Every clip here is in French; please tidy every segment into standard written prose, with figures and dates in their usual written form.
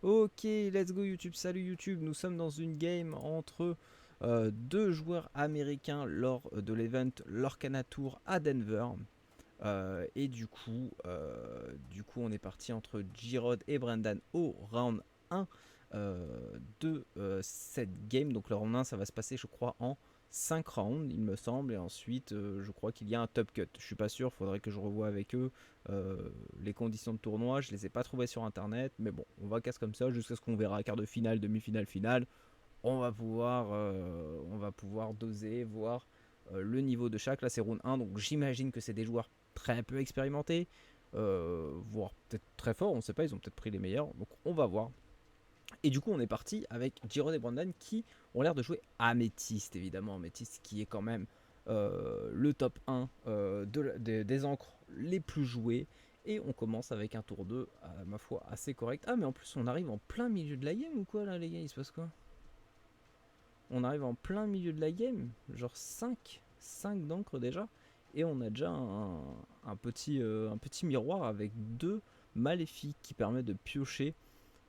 Ok, let's go YouTube, salut YouTube, nous sommes dans une game entre deux joueurs américains lors de l'event Lorcana Tour à Denver. Et du coup, on est parti entre G-Rod et Brendan au round 1 de cette game. Donc le round 1, ça va se passer, je crois, en 5 rounds, il me semble. Et ensuite, je crois qu'il y a un top cut. Je suis pas sûr, faudrait que je revoie avec eux les conditions de tournoi. Je les ai pas trouvées sur internet. Mais bon, on va casser comme ça jusqu'à ce qu'on verra quart de finale, demi-finale, finale. On va pouvoir doser, voir le niveau de chaque. Là, c'est round 1, donc j'imagine que c'est des joueurs très peu expérimentés, voire peut-être très forts, on ne sait pas, ils ont peut-être pris les meilleurs, donc on va voir. Et du coup, on est parti avec Giron et Brandon qui ont l'air de jouer Améthyste, évidemment. Améthyste qui est quand même le top 1 des encres les plus jouées. Et on commence avec un tour 2, à ma foi, assez correct. Ah, mais en plus, on arrive en plein milieu de la game ou quoi là, les gars? Il se passe quoi? On arrive en plein milieu de la game, genre 5 d'encre déjà, et on a déjà un petit miroir avec deux maléfiques qui permet de piocher.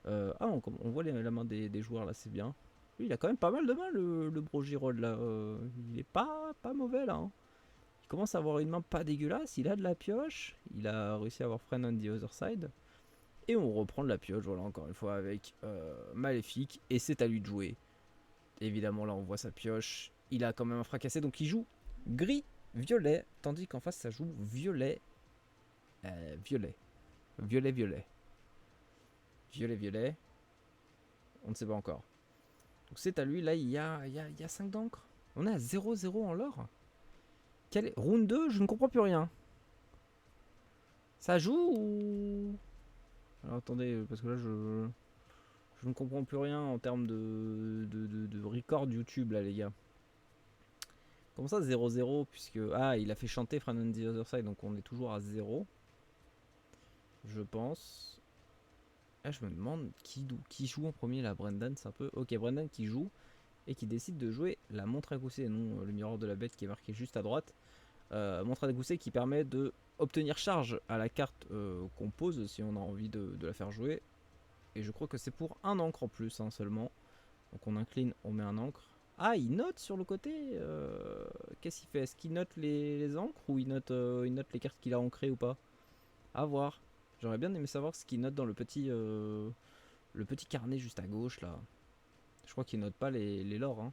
On voit la main des joueurs là, c'est bien. Lui, il a quand même pas mal de mains, le Bro Girold là. Il est pas mauvais là, hein. Il commence à avoir une main pas dégueulasse, il a de la pioche, il a réussi à avoir Friend on the Other Side. Et on reprend de la pioche, voilà, encore une fois, avec Maléfique, et c'est à lui de jouer. Évidemment, là, on voit sa pioche. Il a quand même un fracassé, donc il joue gris, violet, tandis qu'en face, ça joue violet, violet, violet, violet, violet, violet. On ne sait pas encore. Donc c'est à lui. Là, il y a 5 d'encre. On est à 0-0 en l'or. Round 2, je ne comprends plus rien. Ça joue ou... Alors attendez, parce que là, je ne comprends plus rien en termes de record YouTube, là, les gars. Comment ça 0-0 puisque... Ah, il a fait chanter Friend on the Other Side, donc on est toujours à 0. Je pense. Ah, je me demande qui joue en premier là. Brendan, c'est un peu. Ok, Brendan qui joue et qui décide de jouer la montre à gousset, non le miroir de la bête qui est marqué juste à droite. Montre à gousset qui permet de obtenir charge à la carte qu'on pose si on a envie de la faire jouer. Et je crois que c'est pour un encre en plus hein, seulement. Donc on incline, on met un encre. Ah, il note sur le côté. Qu'est-ce qu'il fait? Est-ce qu'il note les encres ou il note les cartes qu'il a ancrées ou pas? À voir. J'aurais bien aimé savoir ce qu'il note dans le petit carnet juste à gauche là. Je crois qu'il note pas les lores. Hein.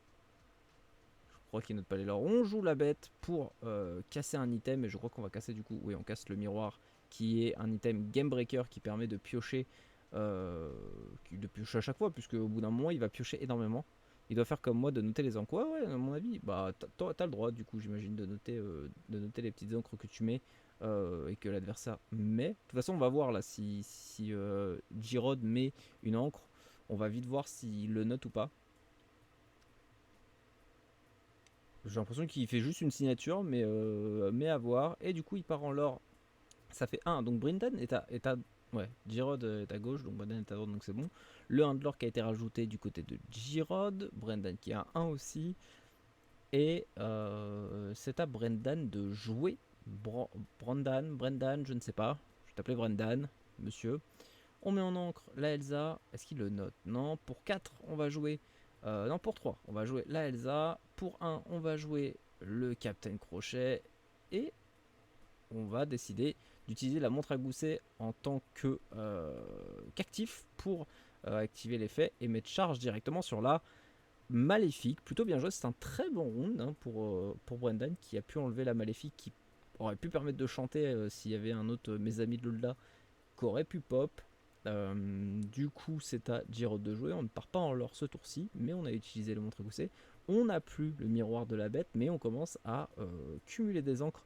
Je crois qu'il note pas les lores. On joue la bête pour casser un item et je crois qu'on va casser du coup. Oui, on casse le miroir qui est un item Game Breaker qui permet de piocher, à chaque fois puisque au bout d'un moment il va piocher énormément. Il doit faire comme moi de noter les encres. Ouais, ouais, à mon avis, bah t'as le droit du coup, j'imagine, de noter les petites encres que tu mets et que l'adversaire met. De toute façon, on va voir là si Girod met une encre. On va vite voir s'il le note ou pas. J'ai l'impression qu'il fait juste une signature, mais à voir. Et du coup, il part en l'or. Ça fait 1. Donc Brindan est à ouais, Girod est à gauche, donc Brendan est à droite, donc c'est bon. Le 1 de l'or qui a été rajouté du côté de Girod. Brendan qui a 1 aussi. Et c'est à Brendan de jouer. Brendan, je ne sais pas. Je vais t'appeler Brendan, monsieur. On met en encre la Elsa. Est-ce qu'il le note? Non. Pour 4, on va jouer. Non, pour 3, on va jouer la Elsa. Pour 1, on va jouer le Captain Crochet. Et on va décider d'utiliser la montre à gousset en tant qu'actif pour activer l'effet et mettre charge directement sur la maléfique. Plutôt bien joué, c'est un très bon round hein, pour Brendan qui a pu enlever la maléfique qui aurait pu permettre de chanter s'il y avait un autre mes amis de l'au-delà qui aurait pu pop. Du coup, c'est à Girod de jouer. On ne part pas en l'or ce tour-ci, mais on a utilisé le montre à gousset. On n'a plus le miroir de la bête, mais on commence à cumuler des encres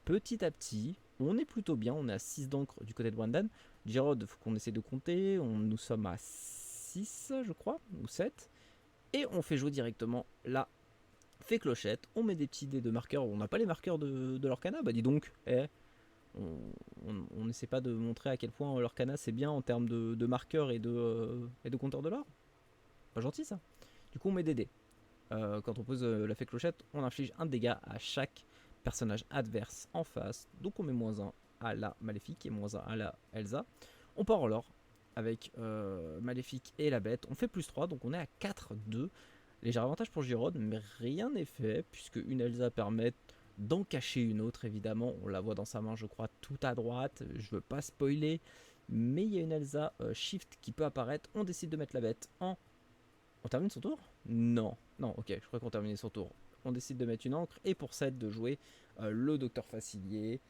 petit à petit. On est plutôt bien, on est à 6 d'encre du côté de Brendan. Girod, il faut qu'on essaie de compter. Nous sommes à 6, je crois, ou 7. Et on fait jouer directement la fée clochette. On met des petits dés de marqueurs. On n'a pas les marqueurs de l'Orcana. Bah dis donc, on n'essaie pas de montrer à quel point l'Orcana c'est bien en termes de marqueurs et de compteurs de l'or. Pas gentil ça. Du coup, on met des dés. Quand on pose la fée clochette, on inflige un dégât à chaque personnage adverse en face. Donc on met -1 à la maléfique et -1 à la Elsa. On part en l'or. avec Maléfique et la bête. On fait plus 3, donc on est à 4-2. Léger avantage pour Girod, mais rien n'est fait, puisque une Elsa permet d'en cacher une autre, évidemment. On la voit dans sa main, je crois, tout à droite. Je veux pas spoiler, mais il y a une Elsa Shift qui peut apparaître. On décide de mettre la bête en... On termine son tour? Non. Non, ok, je crois qu'on terminait son tour. On décide de mettre une encre, et pour 7, de jouer le Docteur Facilier,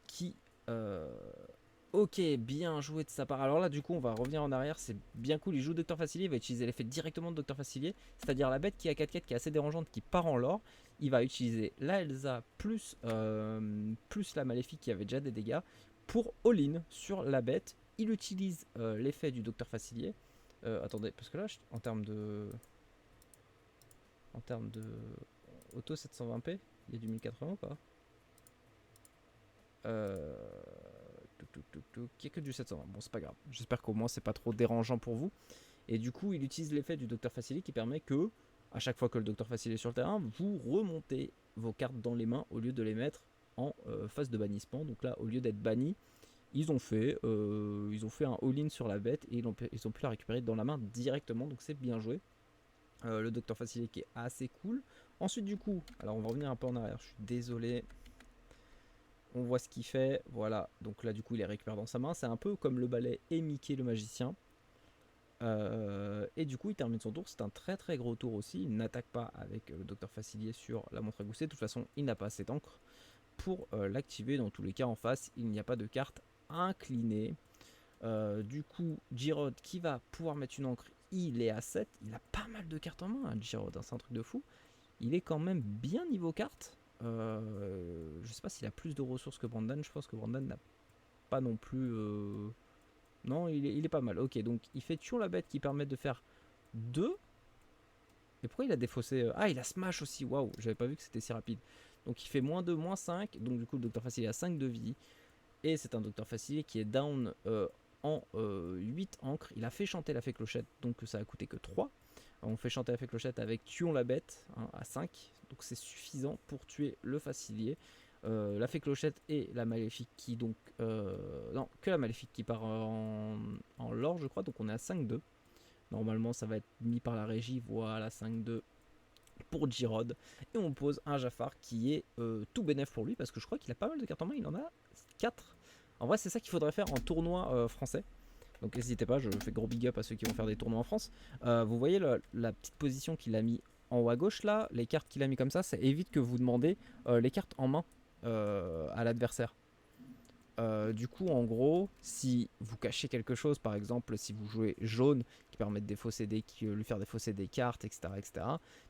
qui... Ok, bien joué de sa part. Alors là, du coup, on va revenir en arrière. C'est bien cool. Il joue Docteur Facilier. Il va utiliser l'effet directement de Docteur Facilier. C'est-à-dire la bête qui a 4-4, qui est assez dérangeante, qui part en lore. Il va utiliser la Elsa plus la Maléfique qui avait déjà des dégâts pour all-in sur la bête. Il utilise l'effet du Docteur Facilier. Attendez, parce que là, en termes de auto 720p, il y a du 1080 ou pas? Il n'y a que du 720. Bon, c'est pas grave. J'espère qu'au moins c'est pas trop dérangeant pour vous. Et du coup, il utilise l'effet du Docteur Facilier qui permet que, à chaque fois que le Docteur Facilier est sur le terrain, vous remontez vos cartes dans les mains au lieu de les mettre en phase de bannissement. Donc là, au lieu d'être banni, ils ont fait un all-in sur la bête et ils ont pu la récupérer dans la main directement. Donc c'est bien joué. Le Docteur Facilier qui est assez cool. Ensuite, du coup, alors on va revenir un peu en arrière. Je suis désolé. On voit ce qu'il fait, voilà. Donc là, du coup, il les récupère dans sa main. C'est un peu comme le balai et Mickey le magicien. Et du coup, il termine son tour. C'est un très très gros tour aussi. Il n'attaque pas avec le Docteur Facilier sur la montre à gousset. De toute façon, il n'a pas assez d'encre pour l'activer. Dans tous les cas, en face, il n'y a pas de carte inclinée. Du coup, Girod qui va pouvoir mettre une encre, il est à 7. Il a pas mal de cartes en main, hein, Girod. Hein, c'est un truc de fou. Il est quand même bien niveau carte. Je sais pas s'il a plus de ressources que Brandon. Je pense que Brandon n'a pas non plus. Non, il est pas mal. Ok, donc il fait toujours la bête qui permet de faire 2. Et pourquoi il a défaussé Ah, il a smash aussi. Waouh, j'avais pas vu que c'était si rapide. Donc il fait moins 2, moins 5. Donc du coup, le Docteur Facile a 5 de vie. Et c'est un Docteur Facile qui est down en 8 encres. Il a fait chanter la fée clochette, donc ça a coûté que 3. On fait chanter la fée clochette avec tuons la bête hein, à 5. Donc c'est suffisant pour tuer le Facilier. La fée clochette et la maléfique qui donc... non, que la maléfique qui part en lore je crois. Donc on est à 5-2. Normalement ça va être mis par la régie. Voilà 5-2 pour Girod. Et on pose un Jafar qui est tout bénef pour lui. Parce que je crois qu'il a pas mal de cartes en main. Il en a 4. En vrai c'est ça qu'il faudrait faire en tournoi français. Donc n'hésitez pas, je fais gros big up à ceux qui vont faire des tournois en France. Vous voyez la petite position qu'il a mis en haut à gauche là, les cartes qu'il a mis comme ça évite que vous demandez les cartes en main à l'adversaire. Du coup, en gros, si vous cachez quelque chose, par exemple, si vous jouez jaune qui permet de défausser lui faire défausser des cartes, etc.,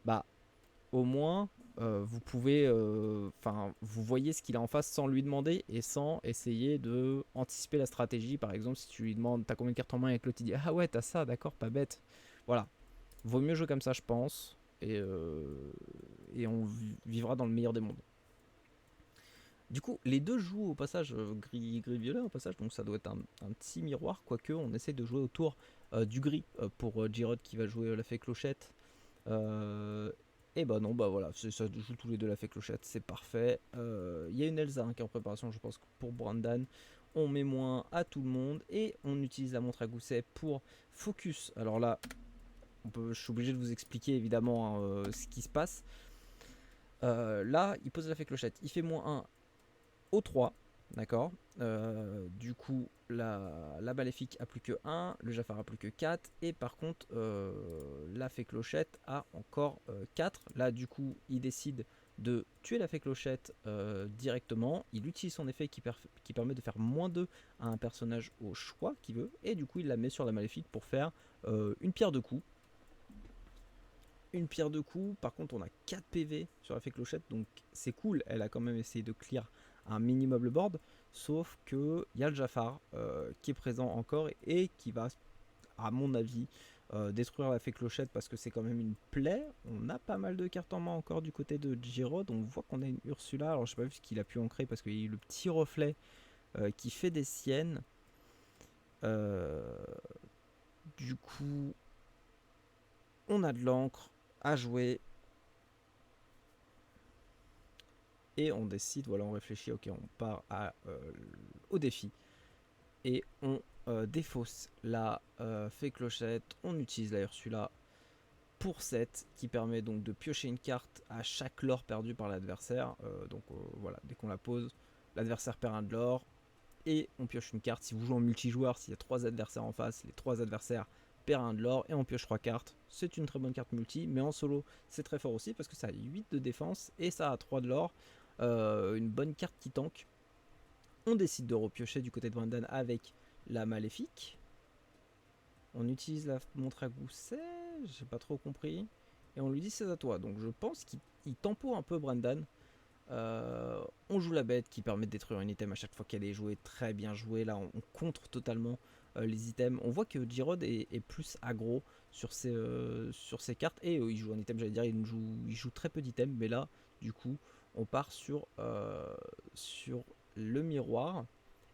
bah au moins vous pouvez, vous voyez ce qu'il a en face sans lui demander et sans essayer de anticiper la stratégie. Par exemple, si tu lui demandes t'as combien de cartes en main et que l'autre il dit ah ouais t'as ça, d'accord, pas bête. Voilà, vaut mieux jouer comme ça, je pense, et on vivra dans le meilleur des mondes. Du coup, les deux jouent au passage gris-violet au passage, donc ça doit être un petit miroir, quoique on essaie de jouer autour du gris pour Girod qui va jouer la fée clochette. Et bah non, bah voilà, ça joue tous les deux la fée clochette, c'est parfait. Il y a une Elsa qui est en préparation, je pense, pour Brandon. On met moins à tout le monde et on utilise la montre à gousset pour focus. Alors là, je suis obligé de vous expliquer évidemment hein, ce qui se passe. Là, il pose la fée clochette, il fait moins 1 au 3, d'accord. Du coup, la maléfique a plus que 1, le Jafar a plus que 4, et par contre, la fée clochette a encore 4. Là, du coup, il décide de tuer la fée clochette directement. Il utilise son effet qui permet de faire moins 2 à un personnage au choix qu'il veut, et du coup, il la met sur la maléfique pour faire une pierre de coups. Une pierre de coups, par contre on a 4 PV sur la fée clochette, donc c'est cool, elle a quand même essayé de clear un minimum le board, sauf que il y a le Jafar qui est présent encore et qui va, à mon avis, détruire la fée clochette parce que c'est quand même une plaie. On a pas mal de cartes en main encore du côté de Girod, on voit qu'on a une Ursula, alors je sais pas vu ce qu'il a pu ancrer parce qu'il y a eu le petit reflet qui fait des siennes. Du coup, on a de l'encre à jouer. Et on décide, voilà, on réfléchit, ok, on part au défi. Et on défausse la fée clochette, on utilise la Ursula pour 7 qui permet donc de piocher une carte à chaque lore perdu par l'adversaire. Voilà, dès qu'on la pose, l'adversaire perd un de l'or et on pioche une carte. Si vous jouez en multijoueur, s'il y a 3 adversaires en face, les 3 adversaires perdent un de l'or et on pioche 3 cartes. C'est une très bonne carte multi, mais en solo c'est très fort aussi parce que ça a 8 de défense et ça a 3 de l'or. Une bonne carte qui tank. On décide de repiocher du côté de Brendan avec la maléfique. On utilise la montre à gousset, j'ai pas trop compris. Et on lui dit c'est à toi. Donc je pense qu'il tempo un peu Brendan. On joue la bête qui permet de détruire une item à chaque fois qu'elle est jouée. Très bien joué. Là, on contre totalement les items. On voit que Girod est plus aggro sur ses cartes. Et il joue un item, j'allais dire, il joue très peu d'items. Mais là, du coup, on part sur le miroir.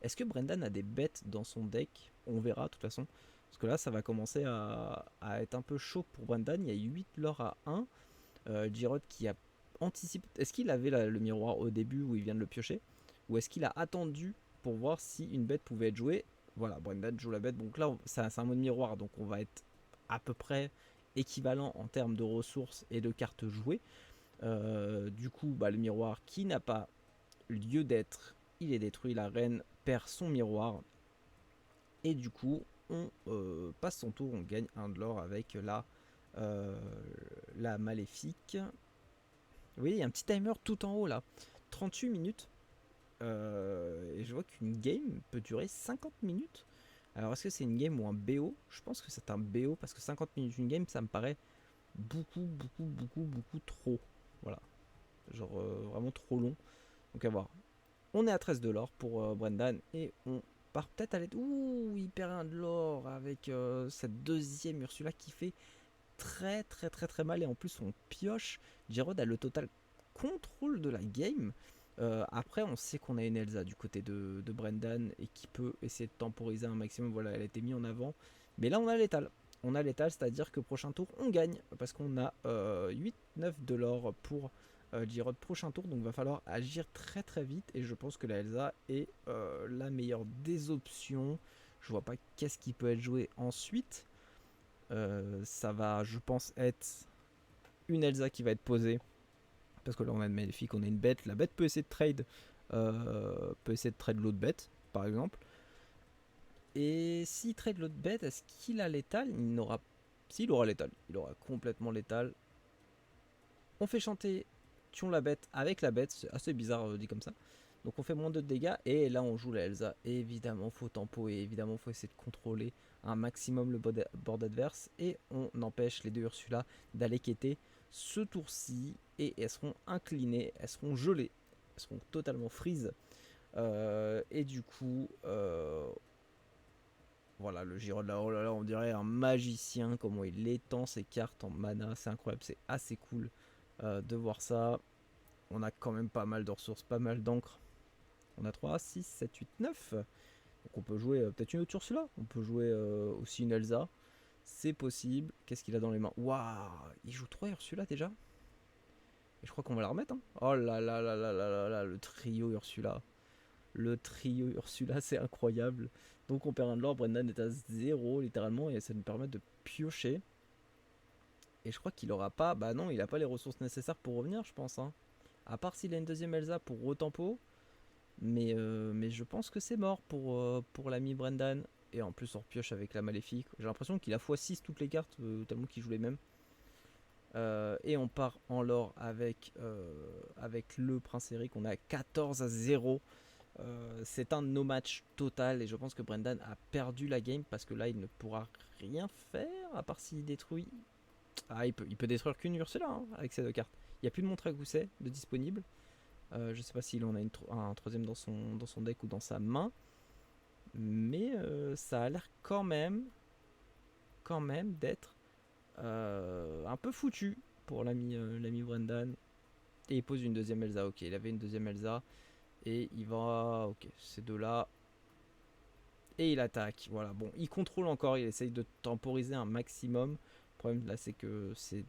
Est-ce que Brendan a des bêtes dans son deck? On verra de toute façon. Parce que là, ça va commencer à être un peu chaud pour Brendan. Il y a 8 lore à 1. Girod qui a anticipé. Est-ce qu'il avait le miroir au début où il vient de le piocher? Ou est-ce qu'il a attendu pour voir si une bête pouvait être jouée? Voilà, Brendan joue la bête. Donc là, c'est un mode miroir. Donc on va être à peu près équivalent en termes de ressources et de cartes jouées. Du coup, le miroir qui n'a pas lieu d'être, il est détruit. La reine perd son miroir. Et du coup, on passe son tour. On gagne un de l'or avec la maléfique. Vous voyez, il y a un petit timer tout en haut là. 38 minutes. Et je vois qu'une game peut durer 50 minutes. Alors, est-ce que c'est une game ou un BO? Je pense que c'est un BO parce que 50 minutes une game, ça me paraît beaucoup trop. Voilà. Genre vraiment trop long. Donc, à voir. On est à 13 de l'or pour Brendan et on part peut-être à l'aide. Ouh, il perd un de l'or avec cette deuxième Ursula qui fait très mal. Et en plus, on pioche. Girod a le total contrôle de la game. Après, on sait qu'on a une Elsa du côté de Brendan et qui peut essayer de temporiser un maximum. Voilà, elle a été mise en avant. Mais là, on a l'étal. On a l'étal, c'est-à-dire que prochain tour, on gagne. Parce qu'on a 8-9 de l'or pour Girod prochain tour. Donc, va falloir agir très vite. Et je pense que la Elsa est la meilleure des options. Je vois pas qu'est-ce qui peut être joué ensuite. Ça va, je pense, être une Elsa qui va être posée. Parce que là, on a une maléfique, on a une bête. La bête peut essayer de trade. L'autre bête, par exemple. Et s'il trade l'autre bête, est-ce qu'il a l'étal? Il n'aura. S'il aura l'étal. Il aura complètement l'étal. On fait chanter Tuons la bête avec la bête. C'est assez bizarre dit comme ça. Donc on fait moins de dégâts. Et là, on joue la Elsa. Et évidemment, faut tempo. Et évidemment, faut essayer de contrôler un maximum le board adverse. Et on empêche les deux Ursula d'aller quêter ce tour-ci. Et elles seront inclinées. Elles seront gelées. Elles seront totalement freeze. Et du coup, voilà, le Girod là, oh là là, on dirait un magicien, comment il étend ses cartes en mana, c'est incroyable, c'est assez cool de voir ça. On a quand même pas mal de ressources, pas mal d'encre. On a 3, 6, 7, 8, 9. Donc on peut jouer peut-être une autre Ursula, on peut jouer aussi une Elsa. C'est possible. Qu'est-ce qu'il a dans les mains? Waouh, il joue 3 Ursula déjà. Et je crois qu'on va la remettre. Hein. Oh là là là là là là là, le trio Ursula. Le trio Ursula, c'est incroyable. Donc on perd un de l'or, Brendan est à 0 littéralement et ça nous permet de piocher. Et je crois qu'il aura pas, bah non, il a pas les ressources nécessaires pour revenir, je pense. Hein. À part s'il a une deuxième Elsa pour retempo. Mais je pense que c'est mort pour l'ami Brendan. Et en plus on repioche avec la maléfique. J'ai l'impression qu'il a x6 toutes les cartes, tellement qu'il joue les mêmes. Et on part en lore avec le Prince Eric. On est à 14 à 0. C'est un no match total et je pense que Brendan a perdu la game parce que là il ne pourra rien faire à part s'il détruit. Ah, il peut détruire qu'une Ursula hein, avec ces deux cartes. Il n'y a plus de montre à gousset de disponible. Je sais pas s'il en a un troisième dans son deck ou dans sa main. Mais ça a l'air quand même d'être un peu foutu pour l'ami Brendan. Et il pose une deuxième Elsa. Ok, il avait une deuxième Elsa. Et il va... Ok, ces deux-là. Et il attaque. Voilà, bon, il contrôle encore. Il essaye de temporiser un maximum. Le problème là, c'est que ces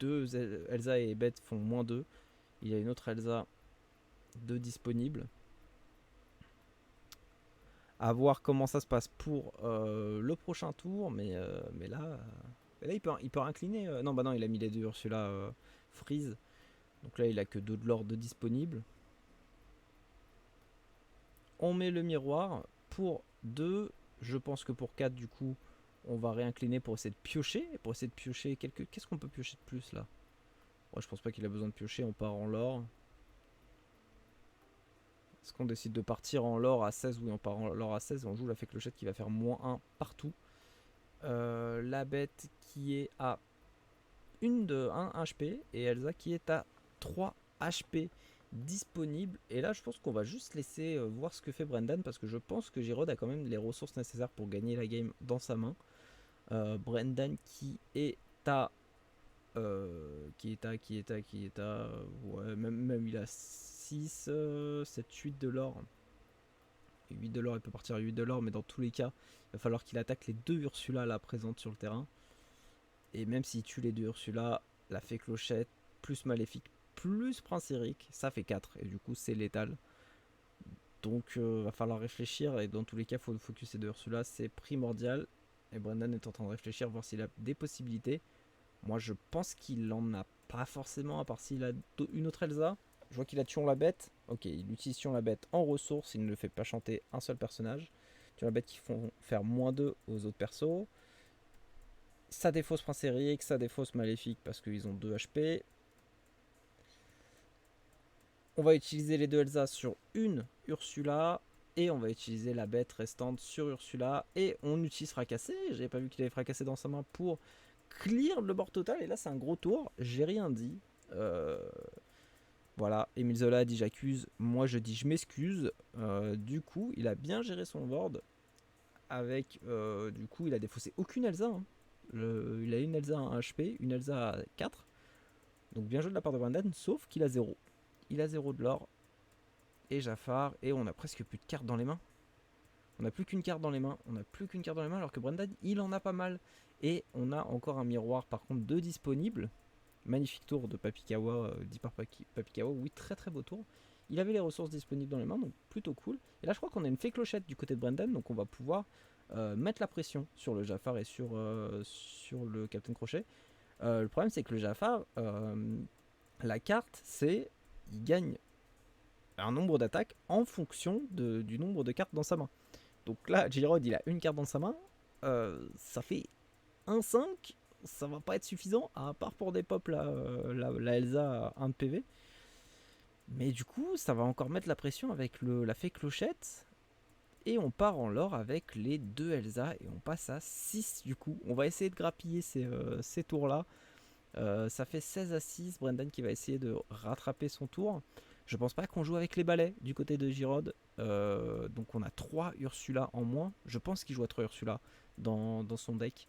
deux Elsa et Beth font -2. Il y a une autre Elsa de disponible. À voir comment ça se passe pour le prochain tour. Mais là il peut incliner. Non, bah non, il a mis les deux Ursula freeze. Donc là, il a que 2 de l'ordre disponible. On met le miroir pour 2. Je pense que pour 4, du coup, on va réincliner pour essayer de piocher. Pour essayer de piocher quelques. Qu'est-ce qu'on peut piocher de plus là? Ouais, je pense pas qu'il a besoin de piocher. On part en l'or. Est-ce qu'on décide de partir en l'or à 16? Oui, on part en l'or à 16. On joue la fée clochette qui va faire -1 partout. La bête qui est à 1 HP. Et Elsa qui est à 3 HP disponible. Et là, je pense qu'on va juste laisser voir ce que fait Brendan, parce que je pense que Girod a quand même les ressources nécessaires pour gagner la game dans sa main. Brendan qui est à ouais, même il a 6 7 8 de l'or. 8 de l'or, il peut partir à 8 de l'or, mais dans tous les cas il va falloir qu'il attaque les 2 Ursula là présentes sur le terrain. Et même s'il tue les 2 Ursula, la fée clochette plus maléfique plus prince Eric, ça fait 4, et du coup c'est létal. Donc va falloir réfléchir, et dans tous les cas faut focus ces 2 Ursula, c'est primordial. Et Brendan est en train de réfléchir, voir s'il a des possibilités. Moi je pense qu'il en a pas forcément, à part s'il a une autre Elsa. Je vois qu'il a Thion la bête. Ok, il utilise Thion la bête en ressources, il ne fait pas chanter un seul personnage. Thion la bête qui font faire -2 aux autres persos. Ça défausse Prince Eric, ça défausse Maléfique parce qu'ils ont 2 HP. On va utiliser les 2 Elsa sur une Ursula. Et on va utiliser la bête restante sur Ursula. Et on utilise Fracassé. J'avais pas vu qu'il avait fracassé dans sa main pour clear le board total. Et là, c'est un gros tour. J'ai rien dit. Voilà. Emile Zola dit j'accuse. Moi, je dis je m'excuse. Du coup, il a bien géré son board. Avec. Du coup, il a défaussé aucune Elsa. Hein. Il a une Elsa à 1 HP, une Elsa à 4. Donc bien joué de la part de Brendan. Sauf qu'il a 0. Il a 0 de l'or. Et Jafar. Et on a presque plus de cartes dans les mains. On n'a plus qu'une carte dans les mains. On n'a plus qu'une carte dans les mains, alors que Brendan, il en a pas mal. Et on a encore un miroir, par contre, de disponible. Magnifique tour de Papikawa, dit par Papikawa. Oui, très très beau tour. Il avait les ressources disponibles dans les mains, donc plutôt cool. Et là, je crois qu'on a une fée clochette du côté de Brendan, donc on va pouvoir mettre la pression sur le Jafar et sur le Captain Crochet. Le problème, c'est que le Jafar, la carte, c'est il gagne un nombre d'attaques en fonction du nombre de cartes dans sa main. Donc là, Girod, il a une carte dans sa main. Ça fait 1-5. Ça va pas être suffisant, à part pour des pop la Elsa à 1 de PV. Mais du coup, ça va encore mettre la pression avec la fée clochette. Et on part en l'or avec les 2 Elsa. Et on passe à 6 du coup. On va essayer de grappiller ces tours-là. Ça fait 16 à 6. Brendan qui va essayer de rattraper son tour. Je pense pas qu'on joue avec les balais du côté de Girod. Donc on a 3 Ursula en moins. Je pense qu'il joue à 3 Ursula dans son deck.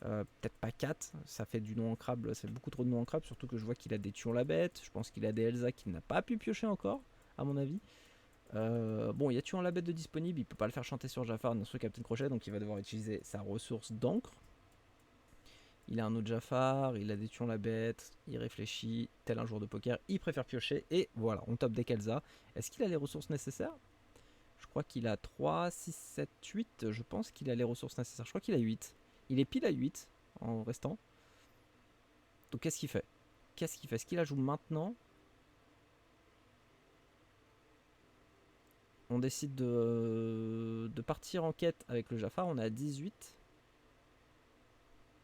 Peut-être pas 4. Ça fait du non ancrable. Ça fait beaucoup trop de non ancrable. Surtout que je vois qu'il a des Thion la bête. Je pense qu'il a des Elsa qu'il n'a pas pu piocher encore, à mon avis. Bon, il y a Thion la bête de disponible. Il peut pas le faire chanter sur Jafar ni sur Captain Crochet. Donc il va devoir utiliser sa ressource d'encre. Il a un autre Jafar, il a des Thion la bête, il réfléchit, tel un joueur de poker, il préfère piocher, et voilà, on top deck Elsa. Est-ce qu'il a les ressources nécessaires? Je crois qu'il a 3, 6, 7, 8, je pense qu'il a les ressources nécessaires. Je crois qu'il a 8. Il est pile à 8 en restant. Donc qu'est-ce qu'il fait? Est-ce qu'il la joue maintenant? On décide de partir en quête avec le Jafar, on est à 18.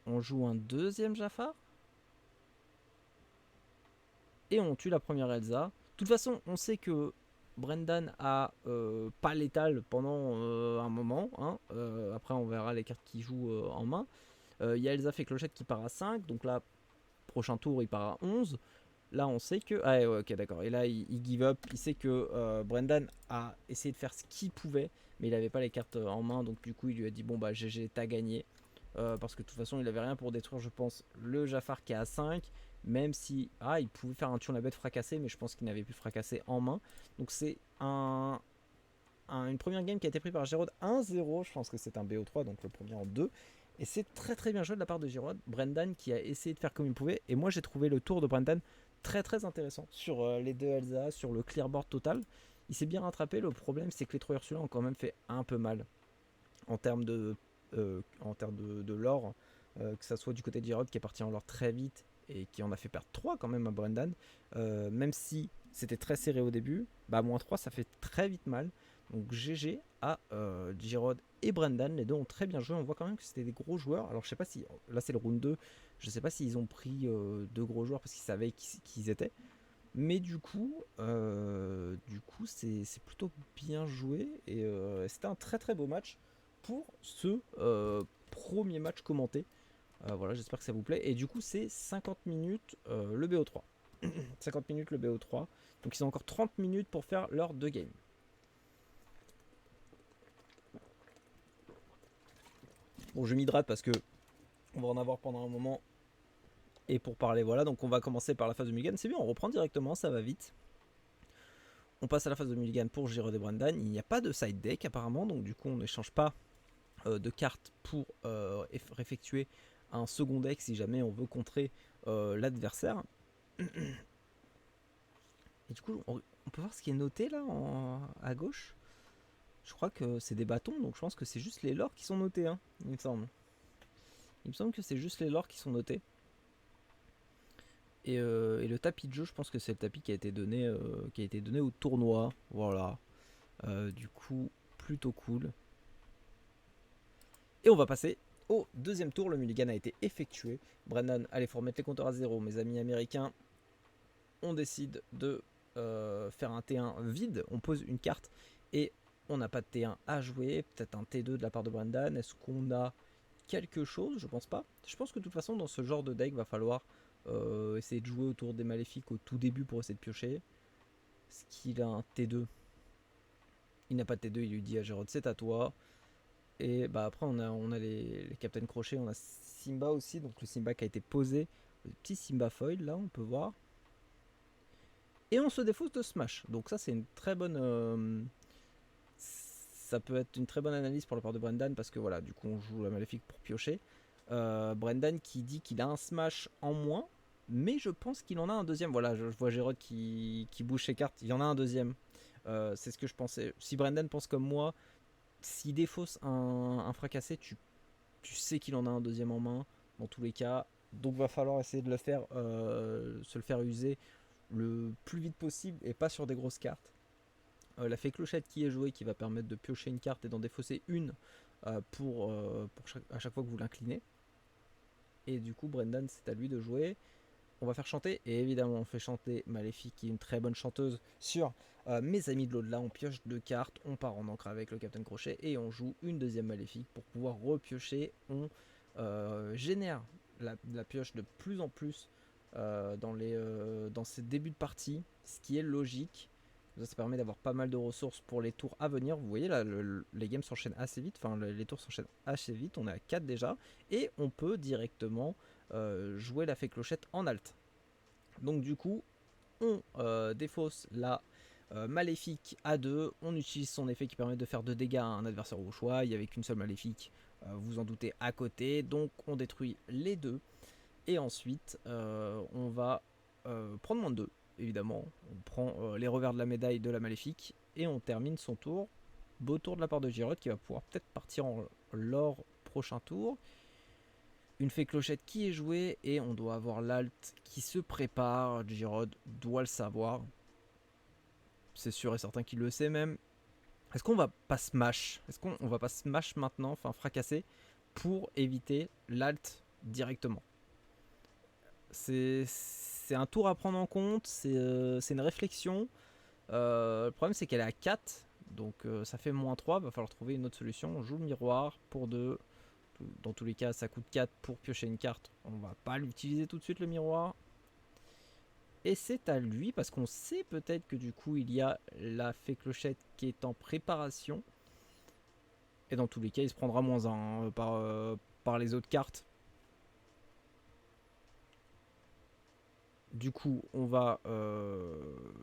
On joue un deuxième Jafar. Et on tue la première Elsa. De toute façon, on sait que Brendan a pas létal pendant un moment. Hein. Après, on verra les cartes qu'il joue en main. Il y a Elsa fait clochette qui part à 5. Donc là, prochain tour, il part à 11. Là, on sait que... Ah ouais, ok, d'accord. Et là, il give up. Il sait que Brendan a essayé de faire ce qu'il pouvait. Mais il n'avait pas les cartes en main. Donc du coup, il lui a dit, bon bah GG, t'as gagné. Parce que de toute façon, il avait rien pour détruire, je pense, le Jafar qui est à 5. Même si il pouvait faire un Thion la bête fracassé, mais je pense qu'il n'avait plus fracasser en main. Donc c'est une première game qui a été prise par Girod 1-0. Je pense que c'est un BO3, donc le premier en 2. Et c'est très très bien joué de la part de Girod. Brendan qui a essayé de faire comme il pouvait. Et moi j'ai trouvé le tour de Brendan très très intéressant sur les 2 Elsa, sur le clearboard total. Il s'est bien rattrapé. Le problème, c'est que les 3 Ursula ont quand même fait un peu mal en termes de lore, que ça soit du côté de Giroud qui est parti en lore très vite et qui en a fait perdre 3 quand même à Brendan, même si c'était très serré au début, bah -3 ça fait très vite mal. Donc GG à Giroud et Brendan, les deux ont très bien joué. On voit quand même que c'était des gros joueurs. Alors je sais pas si, là c'est le round 2, je sais pas s'ils ont pris deux gros joueurs parce qu'ils savaient qui ils étaient. Mais du coup c'est plutôt bien joué et c'était un très très beau match pour ce premier match commenté. Voilà, j'espère que ça vous plaît. Et du coup, c'est 50 minutes le BO3. 50 minutes le BO3. Donc, ils ont encore 30 minutes pour faire leurs 2 games. Bon, je m'hydrate parce que on va en avoir pendant un moment. Et pour parler, voilà. Donc, on va commencer par la phase de mulligan. C'est bien, on reprend directement, ça va vite. On passe à la phase de mulligan pour Giroud et Brendan. Il n'y a pas de side deck apparemment. Donc, du coup, on n'échange pas de cartes pour effectuer un second deck si jamais on veut contrer l'adversaire. Et du coup, on peut voir ce qui est noté là à gauche. Je crois que c'est des bâtons, donc je pense que c'est juste les lores qui sont notés, hein, il me semble. Il me semble que c'est juste les lores qui sont notés. Et le tapis de jeu, je pense que c'est le tapis qui a été donné au tournoi. Voilà. Du coup, plutôt cool. Et on va passer au deuxième tour. Le mulligan a été effectué. Brendan, allez, faut remettre les compteurs à zéro. Mes amis américains, on décide de faire un T1 vide. On pose une carte et on n'a pas de T1 à jouer. Peut-être un T2 de la part de Brendan. Est-ce qu'on a quelque chose? Je pense pas. Je pense que de toute façon, dans ce genre de deck, va falloir essayer de jouer autour des maléfiques au tout début pour essayer de piocher. Est-ce qu'il a un T2? Il n'a pas de T2, il lui dit à Gérard, c'est à toi. Et bah après, on a les Captain Crochet, on a Simba aussi, donc le Simba qui a été posé. Le petit Simba foil, là, on peut voir. Et on se défausse de Smash. Donc ça, c'est une très bonne... ça peut être une très bonne analyse pour la part de Brendan, parce que voilà, du coup, on joue la maléfique pour piocher. Brendan qui dit qu'il a un Smash en moins, mais je pense qu'il en a un deuxième. Voilà, je vois Gérard qui bouge ses cartes. Il y en a un deuxième. C'est ce que je pensais. Si Brendan pense comme moi, s'il défausse un fracassé, tu sais qu'il en a un deuxième en main, dans tous les cas. Donc va falloir essayer de le faire, se le faire user le plus vite possible et pas sur des grosses cartes. La fée clochette qui est jouée, qui va permettre de piocher une carte et d'en défausser une à chaque fois que vous l'inclinez. Et du coup, Brendan, c'est à lui de jouer. On va faire chanter, et évidemment, on fait chanter Maléfique, qui est une très bonne chanteuse, sur Mes Amis de l'au-delà. On pioche 2 cartes, on part en encre avec le Captain Crochet, et on joue une deuxième Maléfique pour pouvoir repiocher. On génère la pioche de plus en plus dans ces débuts de partie, ce qui est logique. Ça permet d'avoir pas mal de ressources pour les tours à venir. Vous voyez là, les games s'enchaînent assez vite, enfin les tours s'enchaînent assez vite, on est à 4 déjà, et on peut directement jouer la fée clochette en alt. Donc du coup, on défausse la maléfique à 2, on utilise son effet qui permet de faire 2 dégâts à un adversaire au choix. Il n'y avait qu'une seule maléfique, vous en doutez, à côté, donc on détruit les deux. Et ensuite, on va prendre moins de 2, évidemment. On prend les revers de la médaille de la maléfique et on termine son tour. Beau tour de la part de Giroud qui va pouvoir peut-être partir en lore prochain tour. Une fée clochette qui est jouée et on doit avoir l'alt qui se prépare. Giroud doit le savoir. C'est sûr et certain qu'il le sait même. Est-ce qu'on va pas smash? Est-ce qu'on va pas smash maintenant, enfin fracasser, pour éviter l'alt directement? C'est un tour à prendre en compte, c'est une réflexion. Le problème c'est qu'elle est à 4, donc ça fait -3, va falloir trouver une autre solution. On joue le miroir pour 2. Dans tous les cas ça coûte 4 pour piocher une carte. On va pas l'utiliser tout de suite le miroir. Et c'est à lui, parce qu'on sait peut-être que du coup il y a la fée clochette qui est en préparation. Et dans tous les cas il se prendra -1 par les autres cartes. Du coup, on va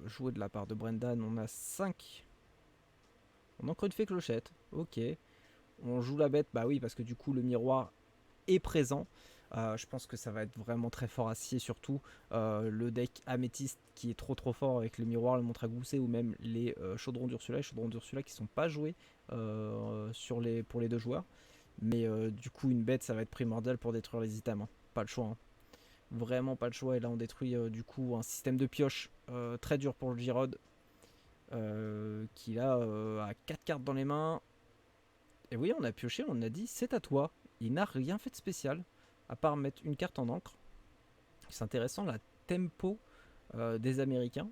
jouer de la part de Brendan. On a 5. On a encore une fée clochette. Ok. On joue la bête. Bah oui, parce que du coup, le miroir est présent. Je pense que ça va être vraiment très fort acier, surtout le deck améthyste qui est trop fort avec le miroir, le montre à gousset ou même les chaudrons d'Ursula. Les chaudrons d'Ursula qui sont pas joués pour les deux joueurs. Mais du coup, une bête, ça va être primordial pour détruire les items, hein. Pas le choix, hein. Vraiment pas le choix. Et là, on détruit du coup un système de pioche très dur pour le Girod. Qui là a 4 cartes dans les mains. Et oui, on a pioché, on a dit c'est à toi. Il n'a rien fait de spécial, à part mettre une carte en encre. C'est intéressant, la tempo des Américains.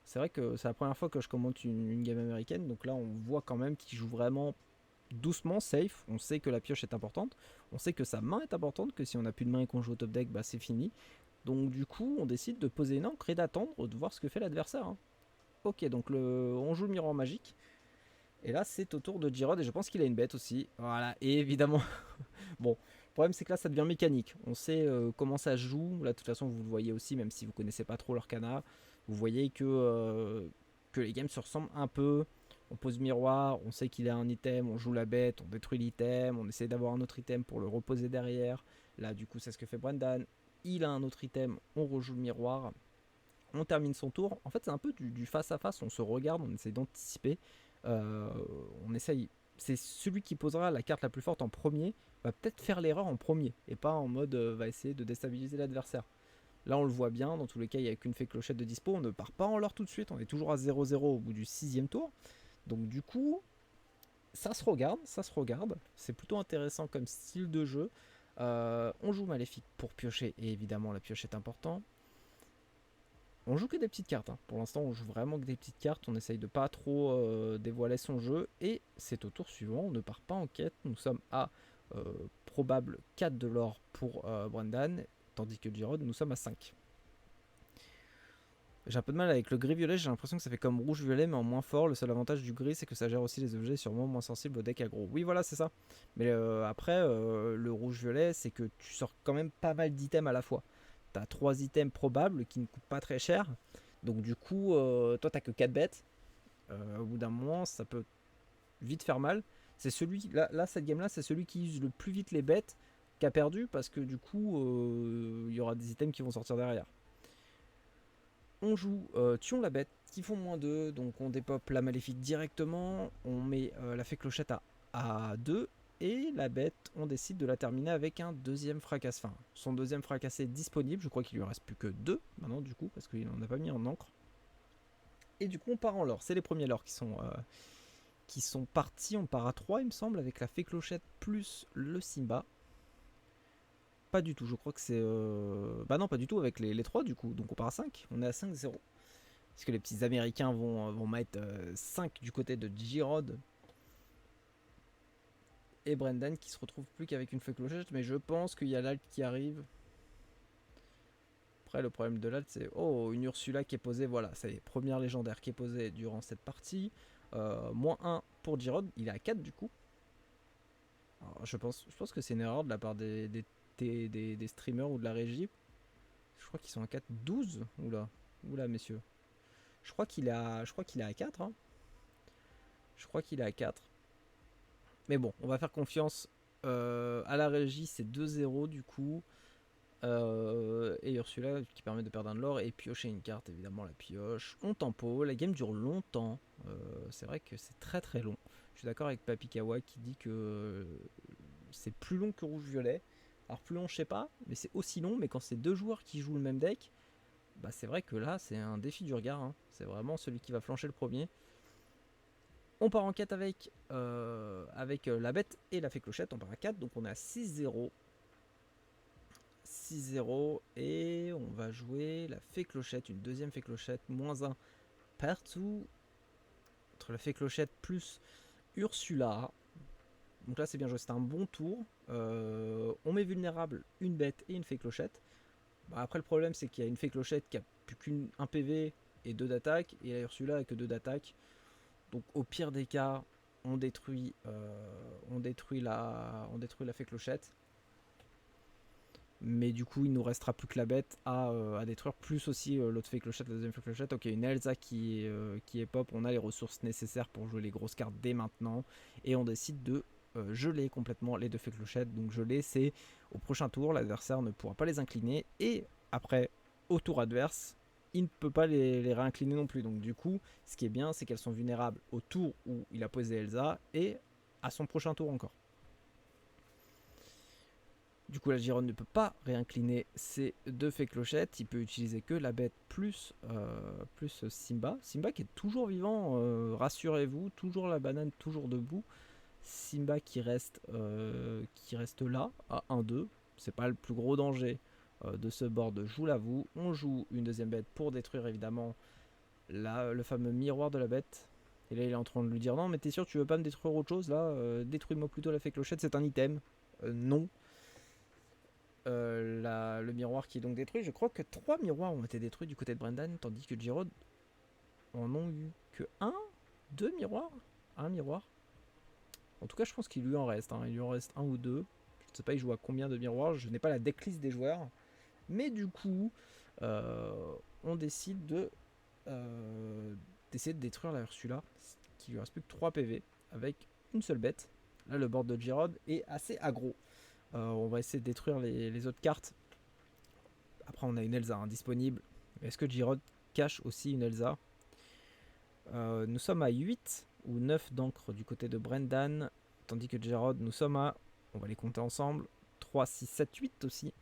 C'est vrai que c'est la première fois que je commente une game américaine, donc là on voit quand même qu'ils jouent vraiment doucement, safe. On sait que la pioche est importante, on sait que sa main est importante, que si on n'a plus de main et qu'on joue au top deck, bah c'est fini. Donc du coup, on décide de poser une encre et d'attendre de voir ce que fait l'adversaire, hein. Ok, donc on joue le miroir magique. Et là, c'est au tour de Girod et je pense qu'il a une bête aussi. Voilà, et évidemment, bon, le problème c'est que là, ça devient mécanique. On sait comment ça se joue. Là, de toute façon, vous le voyez aussi, même si vous connaissez pas trop leur cana. Vous voyez que les games se ressemblent un peu. On pose miroir, on sait qu'il a un item, on joue la bête, on détruit l'item, on essaie d'avoir un autre item pour le reposer derrière. Là, du coup, c'est ce que fait Brendan. Il a un autre item, on rejoue le miroir. On termine son tour. En fait, c'est un peu du face à face. On se regarde, on essaie d'anticiper. Euh, on essaye. C'est celui qui posera la carte la plus forte en premier va peut-être faire l'erreur en premier et pas en mode va essayer de déstabiliser l'adversaire. Là, on le voit bien. Dans tous les cas, il n'y a qu'une fée clochette de dispo. On ne part pas en l'or tout de suite. On est toujours à 0-0 au bout du 6ème tour. Donc, du coup, ça se regarde. Ça se regarde. C'est plutôt intéressant comme style de jeu. On joue Maléfique pour piocher et évidemment, la pioche est importante. On joue que des petites cartes, hein. Pour l'instant, on joue vraiment que des petites cartes. On essaye de pas trop dévoiler son jeu. Et c'est au tour suivant. On ne part pas en quête. Nous sommes à probable 4 de l'or pour Brendan. Tandis que Girod, nous sommes à 5. J'ai un peu de mal avec le gris-violet. J'ai l'impression que ça fait comme rouge-violet, mais en moins fort. Le seul avantage du gris, c'est que ça gère aussi les objets sûrement moins sensibles au deck aggro. Oui, voilà, c'est ça. Mais après, le rouge-violet, c'est que tu sors quand même pas mal d'items à la fois. T'as 3 items probables qui ne coûtent pas très cher. Donc du coup, toi t'as que 4 bêtes. Au bout d'un moment, ça peut vite faire mal. C'est celui, là cette game là, c'est celui qui use le plus vite les bêtes qui a perdu parce que du coup, il y aura des items qui vont sortir derrière. On joue tuons la bête qui font -2, donc on dépop la maléfique directement. On met la fée clochette à 2. Et la bête, on décide de la terminer avec un deuxième fracasse. Enfin, son deuxième fracassé est disponible. Je crois qu'il lui reste plus que 2 maintenant, du coup, parce qu'il n'en a pas mis en encre. Et du coup, on part en lore. C'est les premiers lore qui sont partis. On part à 3, il me semble, avec la fée clochette plus le Simba. Pas du tout, je crois que c'est. Bah non, pas du tout, avec les 3 du coup. Donc on part à 5. On est à 5-0. Parce que les petits Américains vont mettre 5 du côté de Girod et Brendan qui se retrouve plus qu'avec une fée clochette. Mais je pense qu'il y a l'alt qui arrive. Après, le problème de l'alt, c'est une Ursula qui est posée. Voilà, c'est première légendaire qui est posée durant cette partie. -1 pour Girod. Il est à 4 du coup. Alors, je pense que c'est une erreur de la part des streamers ou de la régie. Je crois qu'ils sont à 4-12. Oula, messieurs. Je crois qu'il est à 4. Hein. Je crois qu'il est à 4. Mais bon, on va faire confiance à la régie. C'est 2-0 du coup. Et Ursula qui permet de perdre un de l'or et piocher une carte, évidemment la pioche. On tempo, la game dure longtemps. C'est vrai que c'est très long. Je suis d'accord avec Papikawa qui dit que c'est plus long que rouge-violet. Alors plus long je sais pas, mais c'est aussi long. Mais quand c'est 2 joueurs qui jouent le même deck, bah c'est vrai que là c'est un défi du regard, hein. C'est vraiment celui qui va flancher le premier. On part en quête avec la bête et la fée clochette. On part à 4, donc on est à 6-0. 6-0 et on va jouer la fée clochette, une deuxième fée clochette, -1 partout. Entre la fée clochette plus Ursula. Donc là c'est bien joué, c'est un bon tour. On met vulnérable une bête et une fée clochette. Bah, après le problème c'est qu'il y a une fée clochette qui a plus qu'un PV et 2 d'attaque, et la Ursula a que 2 d'attaque. Donc au pire des cas, on détruit la fée clochette. Mais du coup, il nous restera plus que la bête à détruire, plus aussi l'autre fée clochette, la deuxième fée clochette. Ok, une Elsa qui est pop. On a les ressources nécessaires pour jouer les grosses cartes dès maintenant. Et on décide de geler complètement les 2 fées clochettes. Donc geler, c'est au prochain tour, l'adversaire ne pourra pas les incliner. Et après, au tour adverse, il ne peut pas les réincliner non plus. Donc du coup, ce qui est bien, c'est qu'elles sont vulnérables au tour où il a posé Elsa et à son prochain tour encore. Du coup, la Gironde ne peut pas réincliner ces 2 fées clochettes. Il peut utiliser que la bête plus Simba. Simba qui est toujours vivant, rassurez-vous, toujours la banane, toujours debout. Simba qui reste là à 1-2. C'est pas le plus gros danger de ce board, je vous l'avoue. On joue une deuxième bête pour détruire évidemment le fameux miroir de la bête. Et là, il est en train de lui dire non, mais t'es sûr, tu veux pas me détruire autre chose là détruis-moi plutôt la fée clochette, c'est un item. Non. Le miroir qui est donc détruit. Je crois que 3 miroirs ont été détruits du côté de Brendan, tandis que Giroud en ont eu que 2 miroirs. Un miroir. En tout cas, je pense qu'il lui en reste. Il lui en reste 1 ou 2. Je ne sais pas, il joue à combien de miroirs. Je n'ai pas la decklist des joueurs. Mais du coup, on décide d'essayer de détruire la Ursula, qui lui reste plus que 3 PV, avec une seule bête. Là, le board de Giroud est assez aggro. On va essayer de détruire les autres cartes. Après, on a une Elsa disponible. Est-ce que Giroud cache aussi une Elsa? Nous sommes à 8 ou 9 d'encre du côté de Brendan. Tandis que Giroud, nous sommes à... On va les compter ensemble. 3, 6, 7, 8 aussi.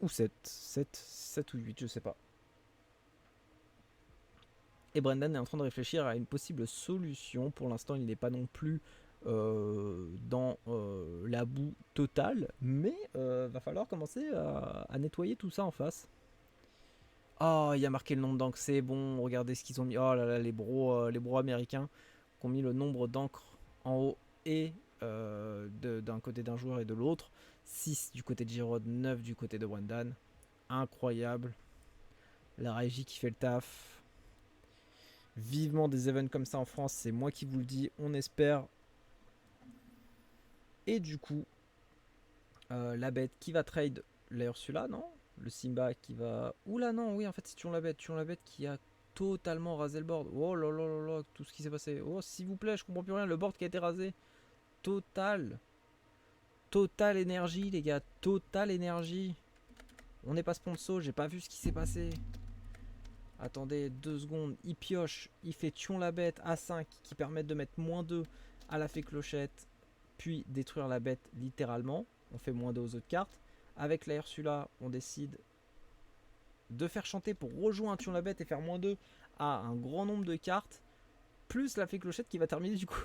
Ou 7. 7 ou 8, je sais pas. Et Brendan est en train de réfléchir à une possible solution. Pour l'instant, il n'est pas non plus dans la boue totale, mais va falloir commencer à nettoyer tout ça en face. Oh, il y a marqué le nombre d'encre, c'est bon, regardez ce qu'ils ont mis. Oh là là, les bros américains qui ont mis le nombre d'encre en haut et d'un côté d'un joueur et de l'autre. 6 du côté de Giroud, 9 du côté de Brendan. Incroyable. La régie qui fait le taf. Vivement des events comme ça en France, c'est moi qui vous le dis, on espère. Et du coup, la bête qui va trade la Ursula, non? Le Simba qui va... Oula non, oui en fait c'est Tuon la bête qui a totalement rasé le board. Oh là là là là, tout ce qui s'est passé. Oh s'il vous plaît, je comprends plus rien, le board qui a été rasé. Total énergie les gars, total énergie. On n'est pas sponsor, j'ai pas vu ce qui s'est passé. Attendez 2 secondes, il pioche, il fait Tuon la bête à 5 qui permettent de mettre -2 à la fée clochette, puis détruire la bête littéralement. On fait -2 aux autres cartes. Avec la Ursula, on décide de faire chanter pour rejoindre Tuon la bête et faire -2 à un grand nombre de cartes, plus la fée clochette qui va terminer du coup.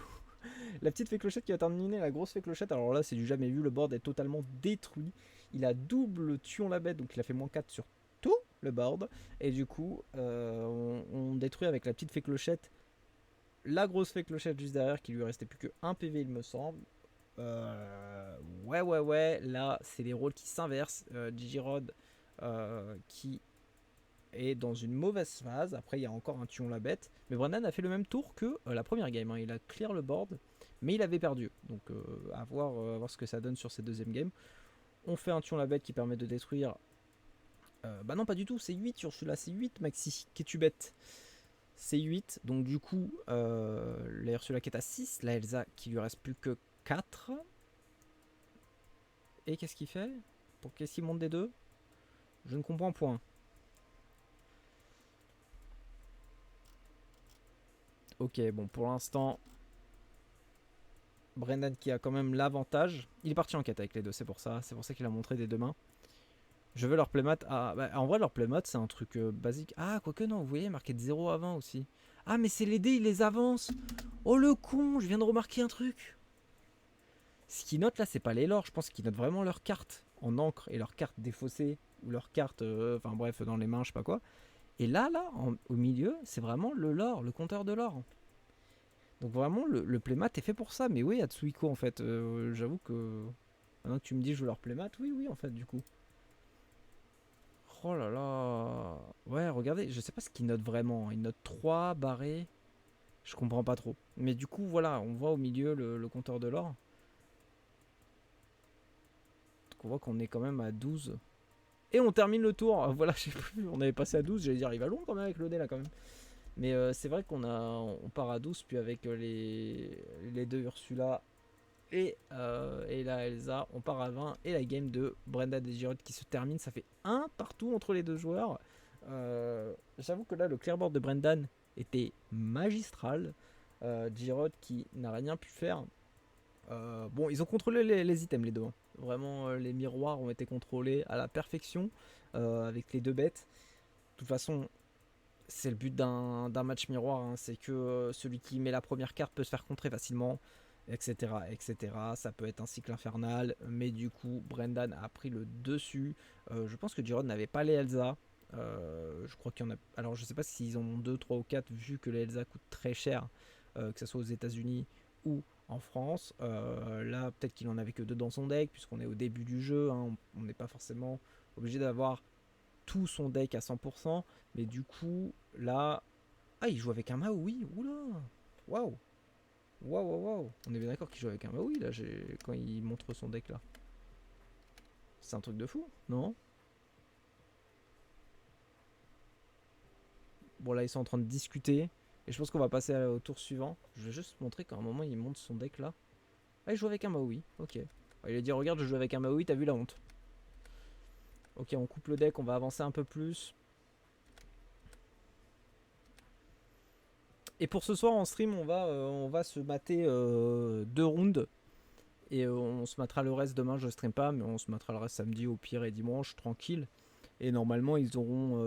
La petite fée clochette qui va terminer la grosse fée clochette. Alors là, c'est du jamais vu. Le board est totalement détruit. Il a double Tuon la bête, donc il a fait -4 sur tout le board. Et du coup, on détruit avec la petite fée clochette la grosse fée clochette juste derrière qui lui restait plus que 1 PV, il me semble. Ouais, là c'est les rôles qui s'inversent. Giroud qui est dans une mauvaise phase. Après, il y a encore un Tuon la bête. Mais Brendan a fait le même tour que la première game. Il a clear le board, mais il avait perdu. Donc, à voir ce que ça donne sur cette deuxième game. On fait un Tuon la bête qui permet de détruire. Bah non, pas du tout. C'est 8 sur celui-là. C'est 8, Maxi. Qu'es-tu bête? C'est 8. Donc, du coup, la Ursula qui est à 6. La Elsa qui lui reste plus que 4. Et qu'est-ce qu'il fait? Qu'est-ce qu'il monte des deux? Je ne comprends point. Ok, bon, pour l'instant, Brendan qui a quand même l'avantage. Il est parti en quête avec les deux, c'est pour ça qu'il a montré des deux mains. Je veux leur playmat. Ah, bah, en vrai, leur playmat, c'est un truc basique. Ah, quoique non, vous voyez, marqué de 0 à 20 aussi. Ah, mais c'est les dés, il les avance. Oh le con, je viens de remarquer un truc. Ce qu'ils notent là, c'est pas les lores. Je pense qu'ils notent vraiment leurs cartes en encre et leurs cartes défaussées. Ou leurs cartes, enfin bref, dans les mains, je sais pas quoi. Et là, au milieu, c'est vraiment le lore, le compteur de l'or. Donc vraiment, le playmat est fait pour ça. Mais oui, Atsuhiko, en fait, j'avoue que... Maintenant que tu me dis je veux leur playmat, oui, en fait, du coup. Oh là là. Ouais, regardez, je sais pas ce qu'ils notent vraiment. Ils notent 3 barrés. Je comprends pas trop. Mais du coup, voilà, on voit au milieu le compteur de l'or. Donc on voit qu'on est quand même à 12. Et on termine le tour. Voilà, je sais plus, on avait passé à 12. J'allais dire, il va long quand même avec le dé là quand même. Mais c'est vrai on part à 12, puis avec les deux Ursula et la Elsa, on part à 20. Et la game de Brenda et Giroud qui se termine, ça fait un partout entre les deux joueurs. J'avoue que là, le clearboard de Brendan était magistral. Giroud qui n'a rien pu faire. Bon, ils ont contrôlé les items, les deux, hein. Vraiment, les miroirs ont été contrôlés à la perfection avec les deux bêtes. De toute façon, c'est le but d'un match miroir, hein, c'est que celui qui met la première carte peut se faire contrer facilement, etc., etc. Ça peut être un cycle infernal, mais du coup, Brendan a pris le dessus. Je pense que Giron n'avait pas les Elsa. Je crois qu'il y en a. Alors, je sais pas s'ils en ont 2, 3 ou 4, vu que les Elsa coûtent très cher, que ce soit aux États-Unis ou en France. Là, peut-être qu'il en avait que 2 dans son deck, puisqu'on est au début du jeu, hein. On n'est pas forcément obligé d'avoir tout son deck à 100%, mais du coup, là... Ah, il joue avec un Maui, oula. Waouh. Waouh, waouh, waouh. On est bien d'accord qu'il joue avec un Maui, là, quand il montre son deck, là. C'est un truc de fou, non? Bon, là, ils sont en train de discuter, et je pense qu'on va passer au tour suivant. Je vais juste montrer qu'à un moment, il monte son deck, là. Ah, il joue avec un Maui, ok. Il a dit, regarde, je joue avec un Maui, t'as vu la honte. Ok, on coupe le deck, on va avancer un peu plus. Et pour ce soir en stream, on va se mater 2 rounds. Et on se matera le reste demain, je stream pas, mais on se matera le reste samedi au pire et dimanche, tranquille. Et normalement, ils auront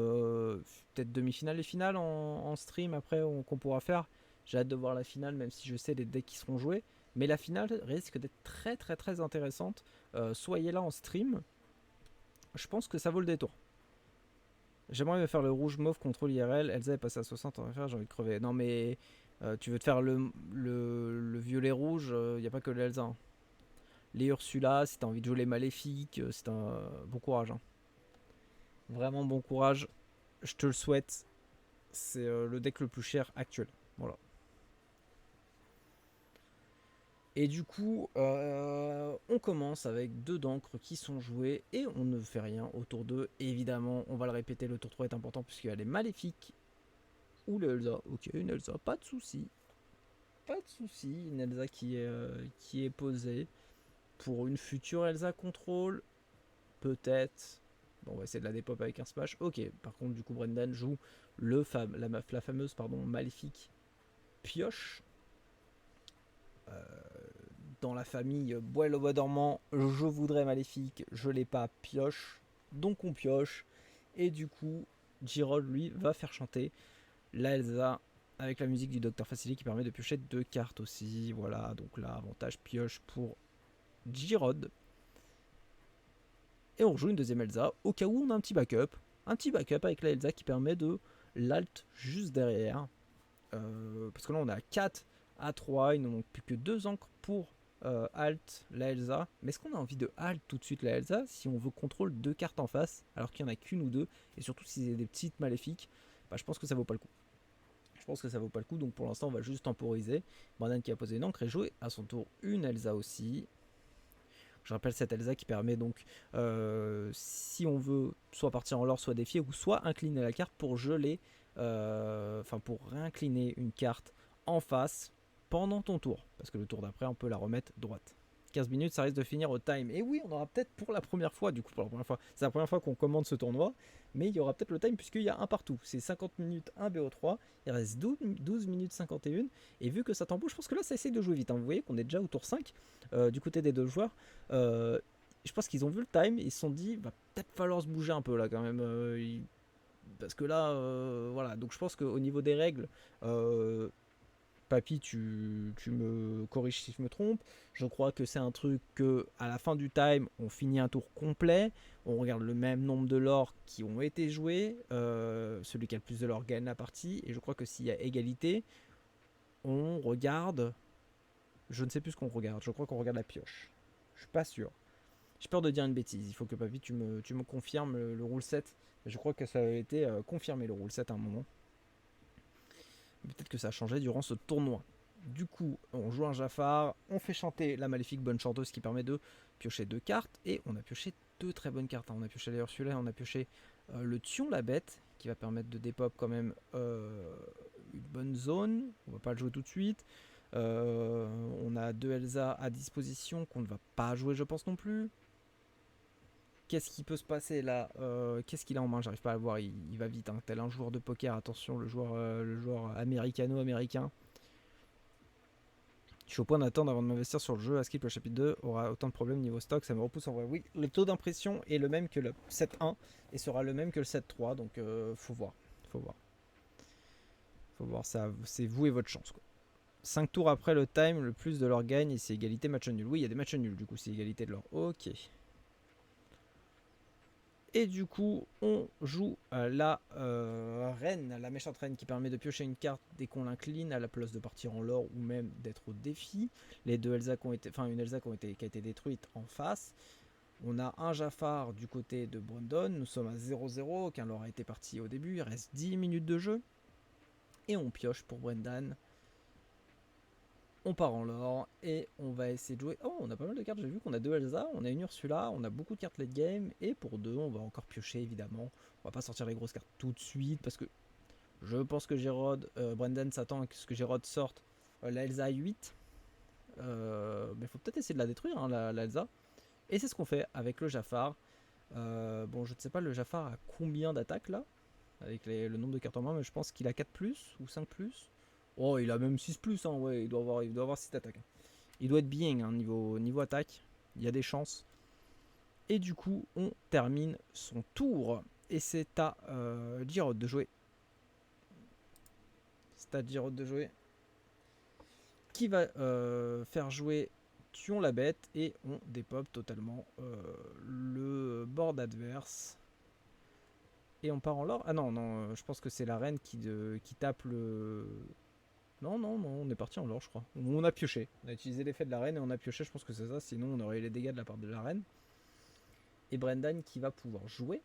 peut-être demi-finale et finale en stream après qu'on pourra faire. J'ai hâte de voir la finale, même si je sais les decks qui seront joués. Mais la finale risque d'être très très très intéressante. Soyez là en stream. Je pense que ça vaut le détour. J'aimerais me faire le rouge mauve contrôle IRL. Elsa est passée à 60 en FR, j'ai envie de crever. Non mais tu veux te faire le violet rouge, il n'y a pas que l'Elsa, hein. Les Ursula, si t'as envie de jouer les maléfiques, c'est un bon courage, hein. Vraiment bon courage, je te le souhaite. C'est le deck le plus cher actuel. Voilà. Et du coup, on commence avec 2 d'encre qui sont joués et on ne fait rien autour d'eux. Évidemment, on va le répéter, le tour 3 est important puisqu'il y a les maléfiques ou le Elsa. Ok, une Elsa, pas de souci. Pas de souci, une Elsa qui est posée pour une future Elsa contrôle. Peut-être. Bon, on va essayer de la dépop avec un smash. Ok, par contre, du coup, Brendan joue la fameuse maléfique pioche. Dans la famille Bois le bois dormant, je voudrais maléfique, je l'ai pas, pioche. Donc on pioche. Et du coup, Girold, lui, va faire chanter la Elsa avec la musique du Docteur Facili qui permet de piocher 2 cartes aussi. Voilà, donc là, avantage pioche pour Girold. Et on joue une deuxième Elsa au cas où on a un petit backup. Un petit backup avec la Elsa qui permet de l'alt juste derrière. Parce que là on a 4 à 3, il ne manque plus que 2 encres pour alt la Elsa. Mais est-ce qu'on a envie de alt tout de suite la Elsa si on veut contrôle 2 cartes en face alors qu'il n'y en a qu'une ou deux? Et surtout si c'est des petites maléfiques, bah, je pense que ça vaut pas le coup. Je pense que ça vaut pas le coup, donc pour l'instant on va juste temporiser. Brandon qui a posé une encre et joué à son tour une Elsa aussi. Je rappelle cette Elsa qui permet donc, si on veut, soit partir en lore, soit défier, ou soit incliner la carte pour geler, enfin pour réincliner une carte en face pendant ton tour. Parce que le tour d'après, on peut la remettre droite. 15 minutes, ça risque de finir au time. Et oui, on aura peut-être pour la première fois, du coup, pour la première fois, c'est la première fois qu'on commande ce tournoi, mais il y aura peut-être le time puisqu'il y a un partout. C'est 50 minutes, 1 BO3, il reste 12 minutes 51, et vu que ça t'embauche, je pense que là, ça essaye de jouer vite, hein. Vous voyez qu'on est déjà au tour 5 du côté des deux joueurs. Je pense qu'ils ont vu le time, ils se sont dit, va peut-être falloir se bouger un peu là quand même. Parce que là, voilà, donc je pense qu'au niveau des règles, Papy, tu me corriges si je me trompe. Je crois que c'est un truc que à la fin du time, on finit un tour complet. On regarde le même nombre de lore qui ont été joués. Celui qui a le plus de lore gagne la partie. Et je crois que s'il y a égalité, on regarde. Je ne sais plus ce qu'on regarde. Je crois qu'on regarde la pioche. Je suis pas sûr. J'ai peur de dire une bêtise. Il faut que Papy, tu me confirmes le rule set. Je crois que ça a été confirmé le rule set à un moment. Peut-être que ça a changé durant ce tournoi. Du coup, on joue un Jafar, on fait chanter la maléfique bonne chanteuse qui permet de piocher 2 cartes. Et on a pioché 2 très bonnes cartes. On a pioché les Ursula, on a pioché le Thion la bête qui va permettre de dépop quand même une bonne zone. On va pas le jouer tout de suite. On a 2 Elsa à disposition qu'on ne va pas jouer, je pense non plus. Qu'est-ce qui peut se passer là? Qu'est-ce qu'il a en main? J'arrive pas à le voir. Il va vite, hein. Tel un joueur de poker. Attention, le joueur américano-américain. Je suis au point d'attendre avant de m'investir sur le jeu. Skip le chapitre 2 aura autant de problèmes niveau stock. Ça me repousse en vrai. Oui, le taux d'impression est le même que le 7.1 et sera le même que le 7.3. Donc, faut voir. Faut voir. Faut voir. Ça, c'est vous et votre chance, quoi. 5 tours après le time, le plus de leur gagne et c'est égalité match nul. Oui, il y a des matchs nuls du coup, c'est égalité de leur. Ok. Et du coup, on joue la reine, la méchante reine qui permet de piocher une carte dès qu'on l'incline à la place de partir en lore ou même d'être au défi. Les deux Elsa qui ont été, enfin une Elsa qui a été détruite en face. On a un Jafar du côté de Brandon. Nous sommes à 0-0. Aucun lore a été parti au début. Il reste 10 minutes de jeu. Et on pioche pour Brendan. On part en lore et on va essayer de jouer. Oh, on a pas mal de cartes. J'ai vu qu'on a 2 Elsa, on a une Ursula, on a beaucoup de cartes late game. Et pour 2, on va encore piocher évidemment. On va pas sortir les grosses cartes tout de suite parce que je pense que Brendan s'attend à ce que Gérod sorte la Elsa 8. Mais il faut peut-être essayer de la détruire, hein, la Elsa. Et c'est ce qu'on fait avec le Jafar. Bon, je ne sais pas le Jafar a combien d'attaques là, avec le nombre de cartes en main, mais je pense qu'il a 4 plus ou 5 plus. Oh, il a même 6 plus, hein, ouais, il doit avoir 6 attaques. Il doit être bien, hein, niveau attaque. Il y a des chances. Et du coup, on termine son tour. Et c'est à Girod de jouer. C'est à Girod de jouer. Qui va faire jouer Tuons la bête. Et on dépop totalement le board adverse. Et on part en lore. Ah non, non, je pense que c'est la reine qui tape le... Non, on est parti en lore, je crois. On a pioché. On a utilisé l'effet de la reine et on a pioché, je pense que c'est ça. Sinon, on aurait eu les dégâts de la part de la reine. Et Brendan qui va pouvoir jouer.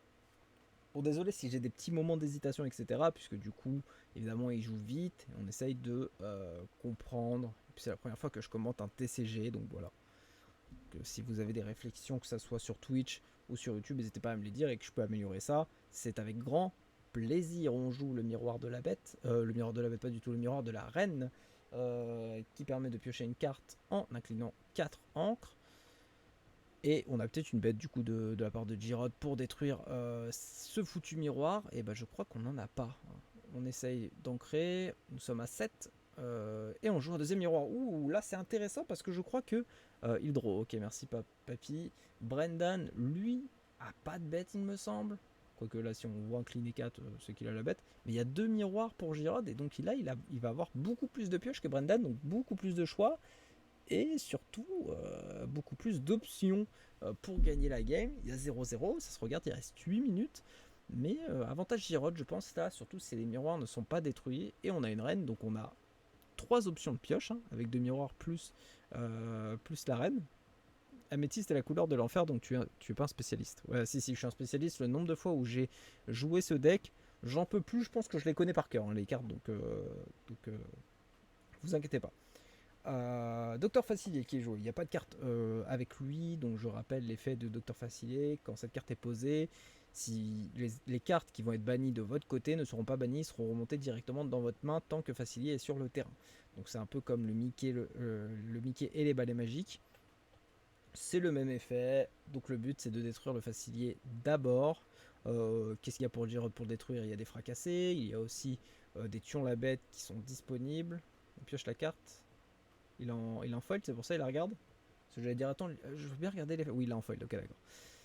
Bon, désolé si j'ai des petits moments d'hésitation, etc. Puisque du coup, évidemment, il joue vite. On essaye de comprendre. Et puis c'est la première fois que je commente un TCG, donc voilà. Donc, si vous avez des réflexions, que ça soit sur Twitch ou sur YouTube, n'hésitez pas à me les dire et que je peux améliorer ça. C'est avec grand plaisir. On joue le miroir de la bête. Le miroir de la bête, pas du tout. Le miroir de la reine. Qui permet de piocher une carte en inclinant 4 encres. Et on a peut-être une bête du coup de la part de Girod pour détruire ce foutu miroir. Et ben je crois qu'on n'en a pas. On essaye d'ancrer. Nous sommes à 7. Et on joue un deuxième miroir. Ouh, là c'est intéressant parce que je crois que il draw. Ok, merci papy. Brendan, lui, a pas de bête, il me semble. Quoique là, si on voit incliner 4, c'est qu'il a la bête. Mais il y a 2 miroirs pour Girod. Et donc il va avoir beaucoup plus de pioches que Brendan. Donc beaucoup plus de choix. Et surtout, beaucoup plus d'options pour gagner la game. Il y a 0-0. Ça se regarde, il reste 8 minutes. Mais avantage Girod, je pense, là, surtout si les miroirs ne sont pas détruits. Et on a une reine. Donc on a 3 options de pioche, hein, avec 2 miroirs plus la reine. Améthyste est la couleur de l'enfer, donc tu es pas un spécialiste. Ouais, si, je suis un spécialiste. Le nombre de fois où j'ai joué ce deck, j'en peux plus. Je pense que je les connais par cœur, hein, les cartes, donc vous inquiétez pas. Docteur Facilier qui est joué. Il n'y a pas de carte avec lui, donc je rappelle l'effet de Docteur Facilier. Quand cette carte est posée, si les cartes qui vont être bannies de votre côté ne seront pas bannies, seront remontées directement dans votre main tant que Facilier est sur le terrain. Donc c'est un peu comme le Mickey, le Mickey et les balais magiques. C'est le même effet. Donc le but c'est de détruire le Facilier d'abord. Qu'est-ce qu'il y a pour dire pour détruire? Il y a des fracassés, il y a aussi des tuons la bête qui sont disponibles. On pioche la carte. Il est en foil, c'est pour ça qu'il la regarde. Parce que j'allais dire, attends, je veux bien regarder les... Oui, il est en foil, ok, d'accord.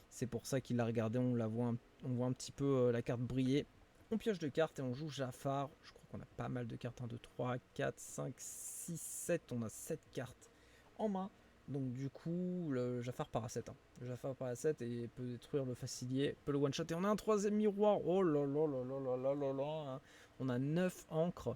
C'est pour ça qu'il l'a regardé, on voit un petit peu la carte briller. On pioche 2 cartes et on joue Jafar. Je crois qu'on a pas mal de cartes. 1, 2, 3, 4, 5, 6, 7. On a 7 cartes en main. Donc du coup, le Jafar part à 7. Hein. Le Jafar part à 7 et peut détruire le Facilier, peut le one-shot. Et on a un 3ème miroir. Oh là là là là là là là là. Hein. On a 9 encres.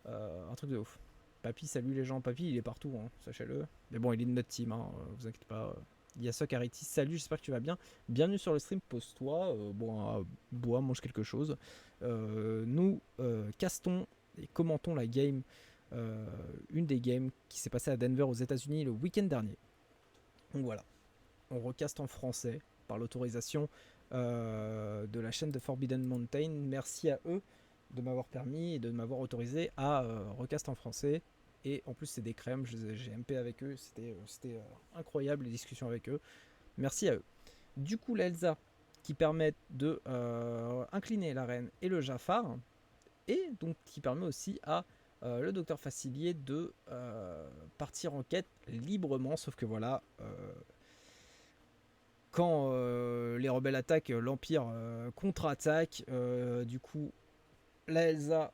Un truc de ouf. Papy, salut les gens. Papy, il est partout, hein, sachez-le. Mais bon, il est de notre team, hein, vous inquiétez pas. Il y a Socariti, salut, j'espère que tu vas bien. Bienvenue sur le stream, pose-toi, bois, mange quelque chose. Nous castons et commentons la game, une des games qui s'est passée à Denver aux États-Unis le week-end dernier. Donc voilà, on recaste en français par l'autorisation de la chaîne de Forbidden Mountain. Merci à eux. de m'avoir permis et de m'avoir autorisé à recast en français. Et en plus, c'est des crèmes, j'ai MP avec eux, c'était incroyable les discussions avec eux. Merci à eux. Du coup, l'Elsa qui permet de incliner la reine et le Jafar, et donc qui permet aussi à le docteur Facilier de partir en quête librement, sauf que voilà, quand les rebelles attaquent, l'Empire contre-attaque, du coup, la Elsa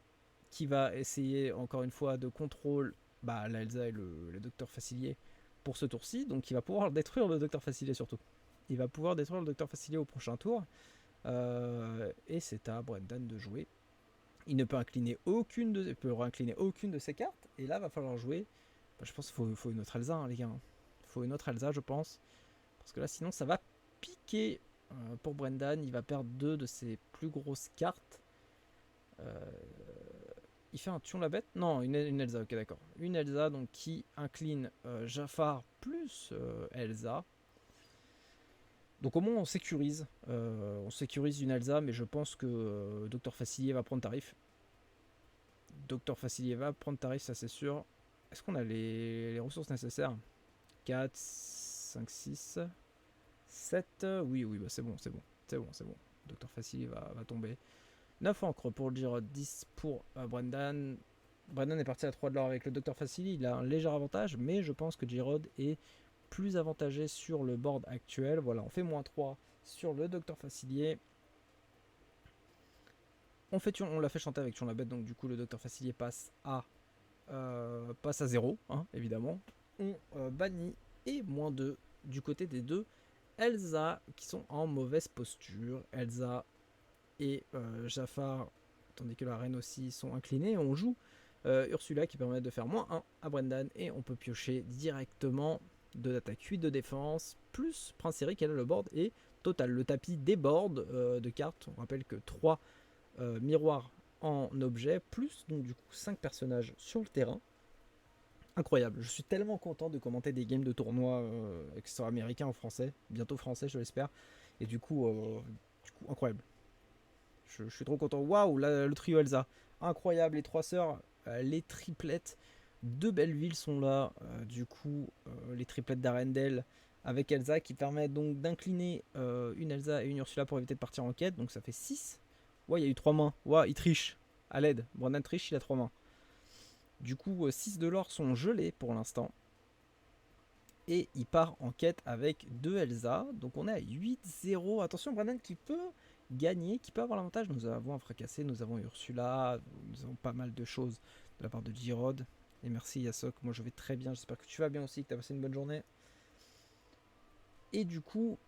qui va essayer encore une fois de contrôle la Elsa et le docteur Facilier pour ce tour-ci, donc il va pouvoir détruire le docteur Facilier surtout. Il va pouvoir détruire le docteur Facilier au prochain tour, et c'est à Brendan de jouer. Il ne peut incliner aucune de ses cartes, et là va falloir jouer. Je pense qu'il faut une autre Elsa, hein, les gars. Il faut une autre Elsa, je pense, parce que là sinon ça va piquer pour Brendan. Il va perdre 2 de ses plus grosses cartes. Il fait un Tion la bête. Non, une Elsa, ok d'accord. Une Elsa donc qui incline Jafar plus Elsa. Donc au moins on sécurise une Elsa, mais je pense que Docteur Facilier va prendre tarif. Docteur Facilier va prendre tarif, ça c'est sûr. Est-ce qu'on a les ressources nécessaires? 4, 5, 6, 7. Oui, bah c'est bon. Docteur Facilier va tomber. 9 encres pour le Girod, 10 pour Brendan. Brendan est parti à 3 de l'or avec le Docteur Facilier, il a un léger avantage, mais je pense que Girod est plus avantagé sur le board actuel. Voilà, on fait -3 sur le Docteur Facilier. On l'a fait chanter avec Tion la bête, donc du coup le Docteur Facilier passe à 0, hein, évidemment. On bannit et -2 du côté des deux Elsa qui sont en mauvaise posture. Elsa et Jafar, tandis que la reine aussi, sont inclinés. On joue Ursula qui permet de faire -1 à Brendan, et on peut piocher directement 2 d'attaque, 8 de défense, plus Prince Eric, elle a le board, et total, le tapis déborde de cartes. On rappelle que 3 miroirs en objet, plus donc du coup 5 personnages sur le terrain. Incroyable, je suis tellement content de commenter des games de tournoi extra-américains en français, bientôt français je l'espère, et du coup incroyable. Je suis trop content. Waouh, le trio Elsa, incroyable. Les 3 sœurs, les triplettes de Belleville sont là. Du coup, les triplettes d'Arendelle avec Elsa qui permettent donc d'incliner une Elsa et une Ursula pour éviter de partir en quête. Donc ça fait 6. Ouais, il y a eu 3 mains. Ouais, il triche. À l'aide. Brandon triche, il a 3 mains. Du coup, 6 de l'or sont gelés pour l'instant. Et il part en quête avec 2 Elsa. Donc on est à 8-0. Attention, Brandon qui peut gagner, qui peut avoir l'avantage. Nous avons un fracassé, nous avons Ursula, nous avons pas mal de choses de la part de Girod. Et merci Yasok, moi je vais très bien, j'espère que tu vas bien aussi, que tu as passé une bonne journée. Et du coup,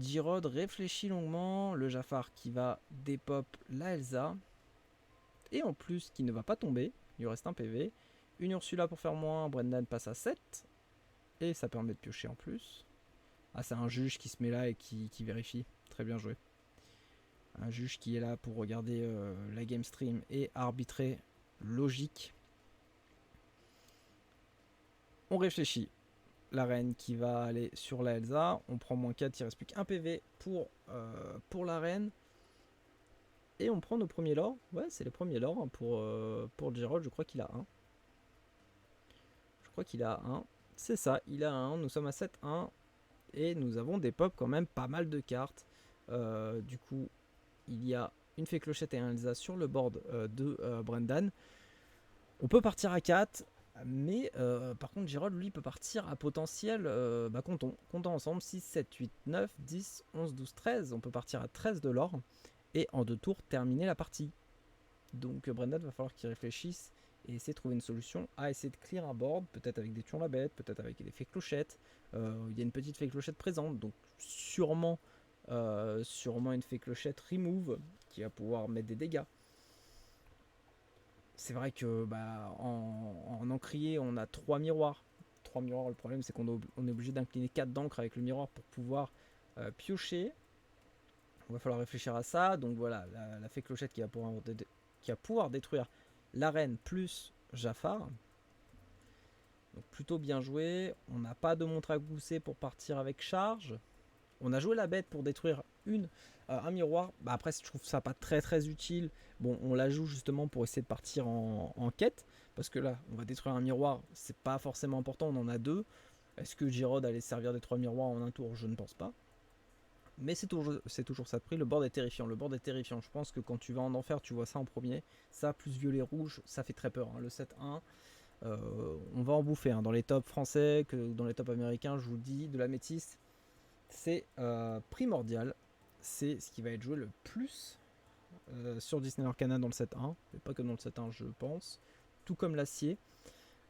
Girod réfléchit longuement, le Jafar qui va dépop la Elsa. Et en plus, qui ne va pas tomber, il lui reste un PV. Une Ursula pour faire moins, Brendan passe à 7. Et ça permet de piocher en plus. Ah, c'est un juge qui se met là et qui vérifie. Très bien joué. Un juge qui est là pour regarder la game stream et arbitrer logique. On réfléchit. La reine qui va aller sur la Elsa. On prend -4, il reste plus qu'un PV pour la reine. Et on prend nos premiers lords. Ouais, c'est les premiers lords hein, pour Gerald. Je crois qu'il a un. C'est ça, il a un. Nous sommes à 7-1. Et nous avons des pop quand même pas mal de cartes. Du coup, il y a une fée clochette et un Elsa sur le board de Brendan. On peut partir à 4, mais par contre, Girod, lui, peut partir à potentiel. Comptons ensemble 6, 7, 8, 9, 10, 11, 12, 13. On peut partir à 13 de l'or et en 2 tours terminer la partie. Donc, Brendan va falloir qu'il réfléchisse et essayer de trouver une solution à essayer de clear un board, peut-être avec des Tion la bête, peut-être avec des fées clochettes. Il y a une petite fée clochette présente, donc sûrement une fée clochette remove qui va pouvoir mettre des dégâts. C'est vrai que en encrier, on a 3 miroirs. 3 miroirs, le problème c'est qu'on est obligé d'incliner 4 d'encre avec le miroir pour pouvoir piocher. On va falloir réfléchir à ça. Donc voilà, la fée clochette qui va pouvoir détruire la reine plus Jafar. Donc plutôt bien joué. On n'a pas de montre à gousset pour partir avec charge. On a joué la bête pour détruire une. Un miroir, bah après je trouve ça pas très très utile. Bon, on l'ajoute justement pour essayer de partir en quête, parce que là, on va détruire un miroir, c'est pas forcément important, on en a 2. Est-ce que Girod allait servir des 3 miroirs en un tour? Je ne pense pas. Mais c'est toujours ça de prix. Le board est terrifiant. Le board est terrifiant. Je pense que quand tu vas en enfer, tu vois ça en premier. Ça, plus violet rouge, ça fait très peur. Hein. Le 7-1, on va en bouffer. Hein. Dans les tops français, que dans les tops américains, je vous le dis, de la métisse, c'est primordial. C'est ce qui va être joué le plus sur Disney Arcana dans le 7-1. Mais pas que dans le 7-1, je pense. Tout comme l'acier.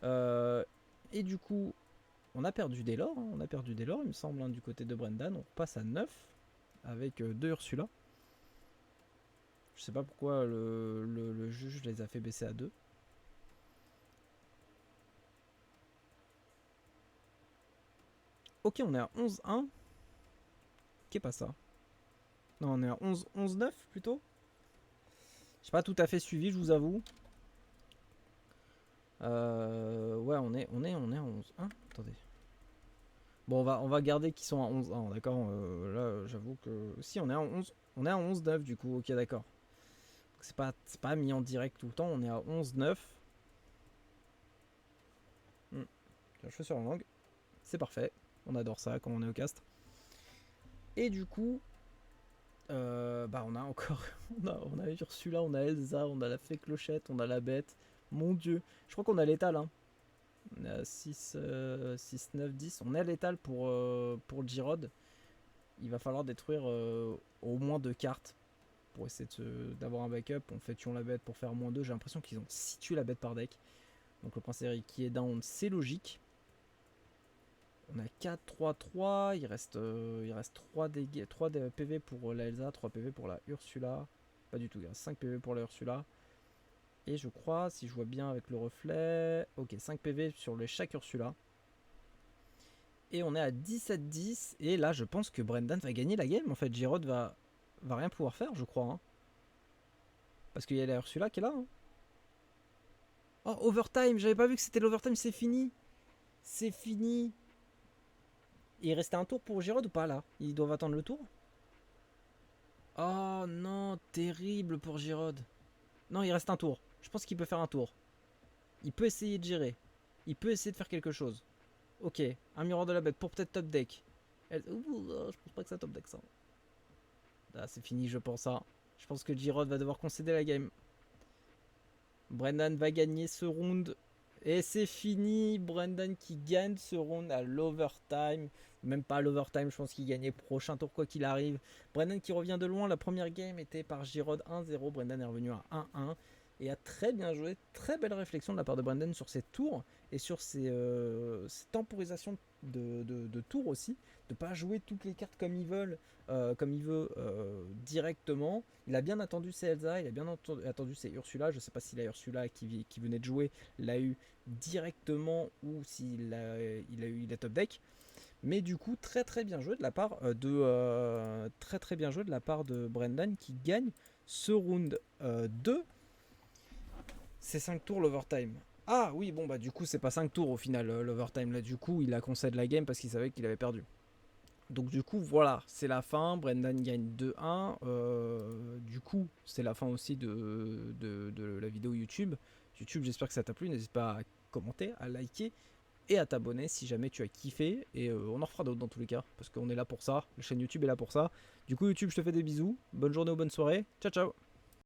Et du coup, on a perdu des lores. Hein. On a perdu des lores, il me semble, hein, du côté de Brendan. On passe à 9. Avec 2 Ursula. Je sais pas pourquoi le juge les a fait baisser à 2. Ok, on est à 11-1. Qu'est pas ça? Non, on est à 11-9 plutôt. J'ai pas tout à fait suivi, je vous avoue. Ouais, on est à 11-1. Attendez. Bon, on va garder qu'ils sont à 11-1, d'accord. Là, j'avoue que... Si, on est à 11... On est à 11-9 du coup, ok, d'accord. C'est pas mis en direct tout le temps, on est à 11-9. Je fais sur la langue. C'est parfait. On adore ça quand on est au cast. Et du coup, bah on a encore... on a Ursula, on a Elsa, on a la fée clochette, on a la bête. Mon dieu. Je crois qu'on a l'étal, hein. On est à 6, 9, 10. On est à l'étal pour Girod. Il va falloir détruire au moins 2 cartes pour essayer d'avoir un backup. On fait tuons la bête pour faire moins 2. J'ai l'impression qu'ils ont situé la bête par deck. Donc le prince Eric qui est down, c'est logique. On a 4, 3, 3. Il reste 3 PV pour la Elsa, 3 PV pour la Ursula. Pas du tout, il y a 5 PV pour la Ursula. Et je crois, si je vois bien avec le reflet... Ok, 5 PV sur chaque Ursula. Et on est à 17-10. Et là, je pense que Brendan va gagner la game. En fait, Girod va rien pouvoir faire, je crois. Hein. Parce qu'il y a la Ursula qui est là. Hein. Oh, overtime. J'avais pas vu que c'était l'overtime. C'est fini. C'est fini. Et il restait un tour pour Girod ou pas là? Ils doivent attendre le tour? Oh non, terrible pour Girod. Non, il reste un tour. Je pense qu'il peut faire un tour. Il peut essayer de gérer. Il peut essayer de faire quelque chose. Ok, un miroir de la bête pour peut-être top deck. Je pense pas que ça top deck ça. Ah, c'est fini, je pense ça. Je pense que Girod va devoir concéder la game. Brendan va gagner ce round. Et c'est fini. Brendan qui gagne ce round à l'overtime. Même pas à l'overtime, je pense qu'il gagnait prochain tour quoi qu'il arrive. Brendan qui revient de loin. La première game était par Girod 1-0. Brendan est revenu à 1-1. Et a très bien joué. Très belle réflexion de la part de Brendan sur ses tours. Et sur ses temporisations de tours aussi. De pas jouer toutes les cartes comme il veut directement. Il a bien attendu ses Elsa, il a bien attendu ses Ursula. Je sais pas si la Ursula qui venait de jouer l'a eu directement ou s'il a eu la top deck. Mais du coup, très très bien joué de la part de Brendan qui gagne ce round 2. C'est 5 tours l'overtime. Ah oui, bon bah du coup c'est pas 5 tours au final l'overtime là. Du coup il a concédé la game parce qu'il savait qu'il avait perdu. Donc du coup voilà, c'est la fin, Brendan gagne 2-1, du coup c'est la fin aussi de la vidéo YouTube. YouTube, j'espère que ça t'a plu, n'hésite pas à commenter, à liker et à t'abonner si jamais tu as kiffé, et on en refera d'autres dans tous les cas, parce qu'on est là pour ça, la chaîne YouTube est là pour ça. Du coup YouTube, je te fais des bisous, bonne journée ou bonne soirée, ciao ciao.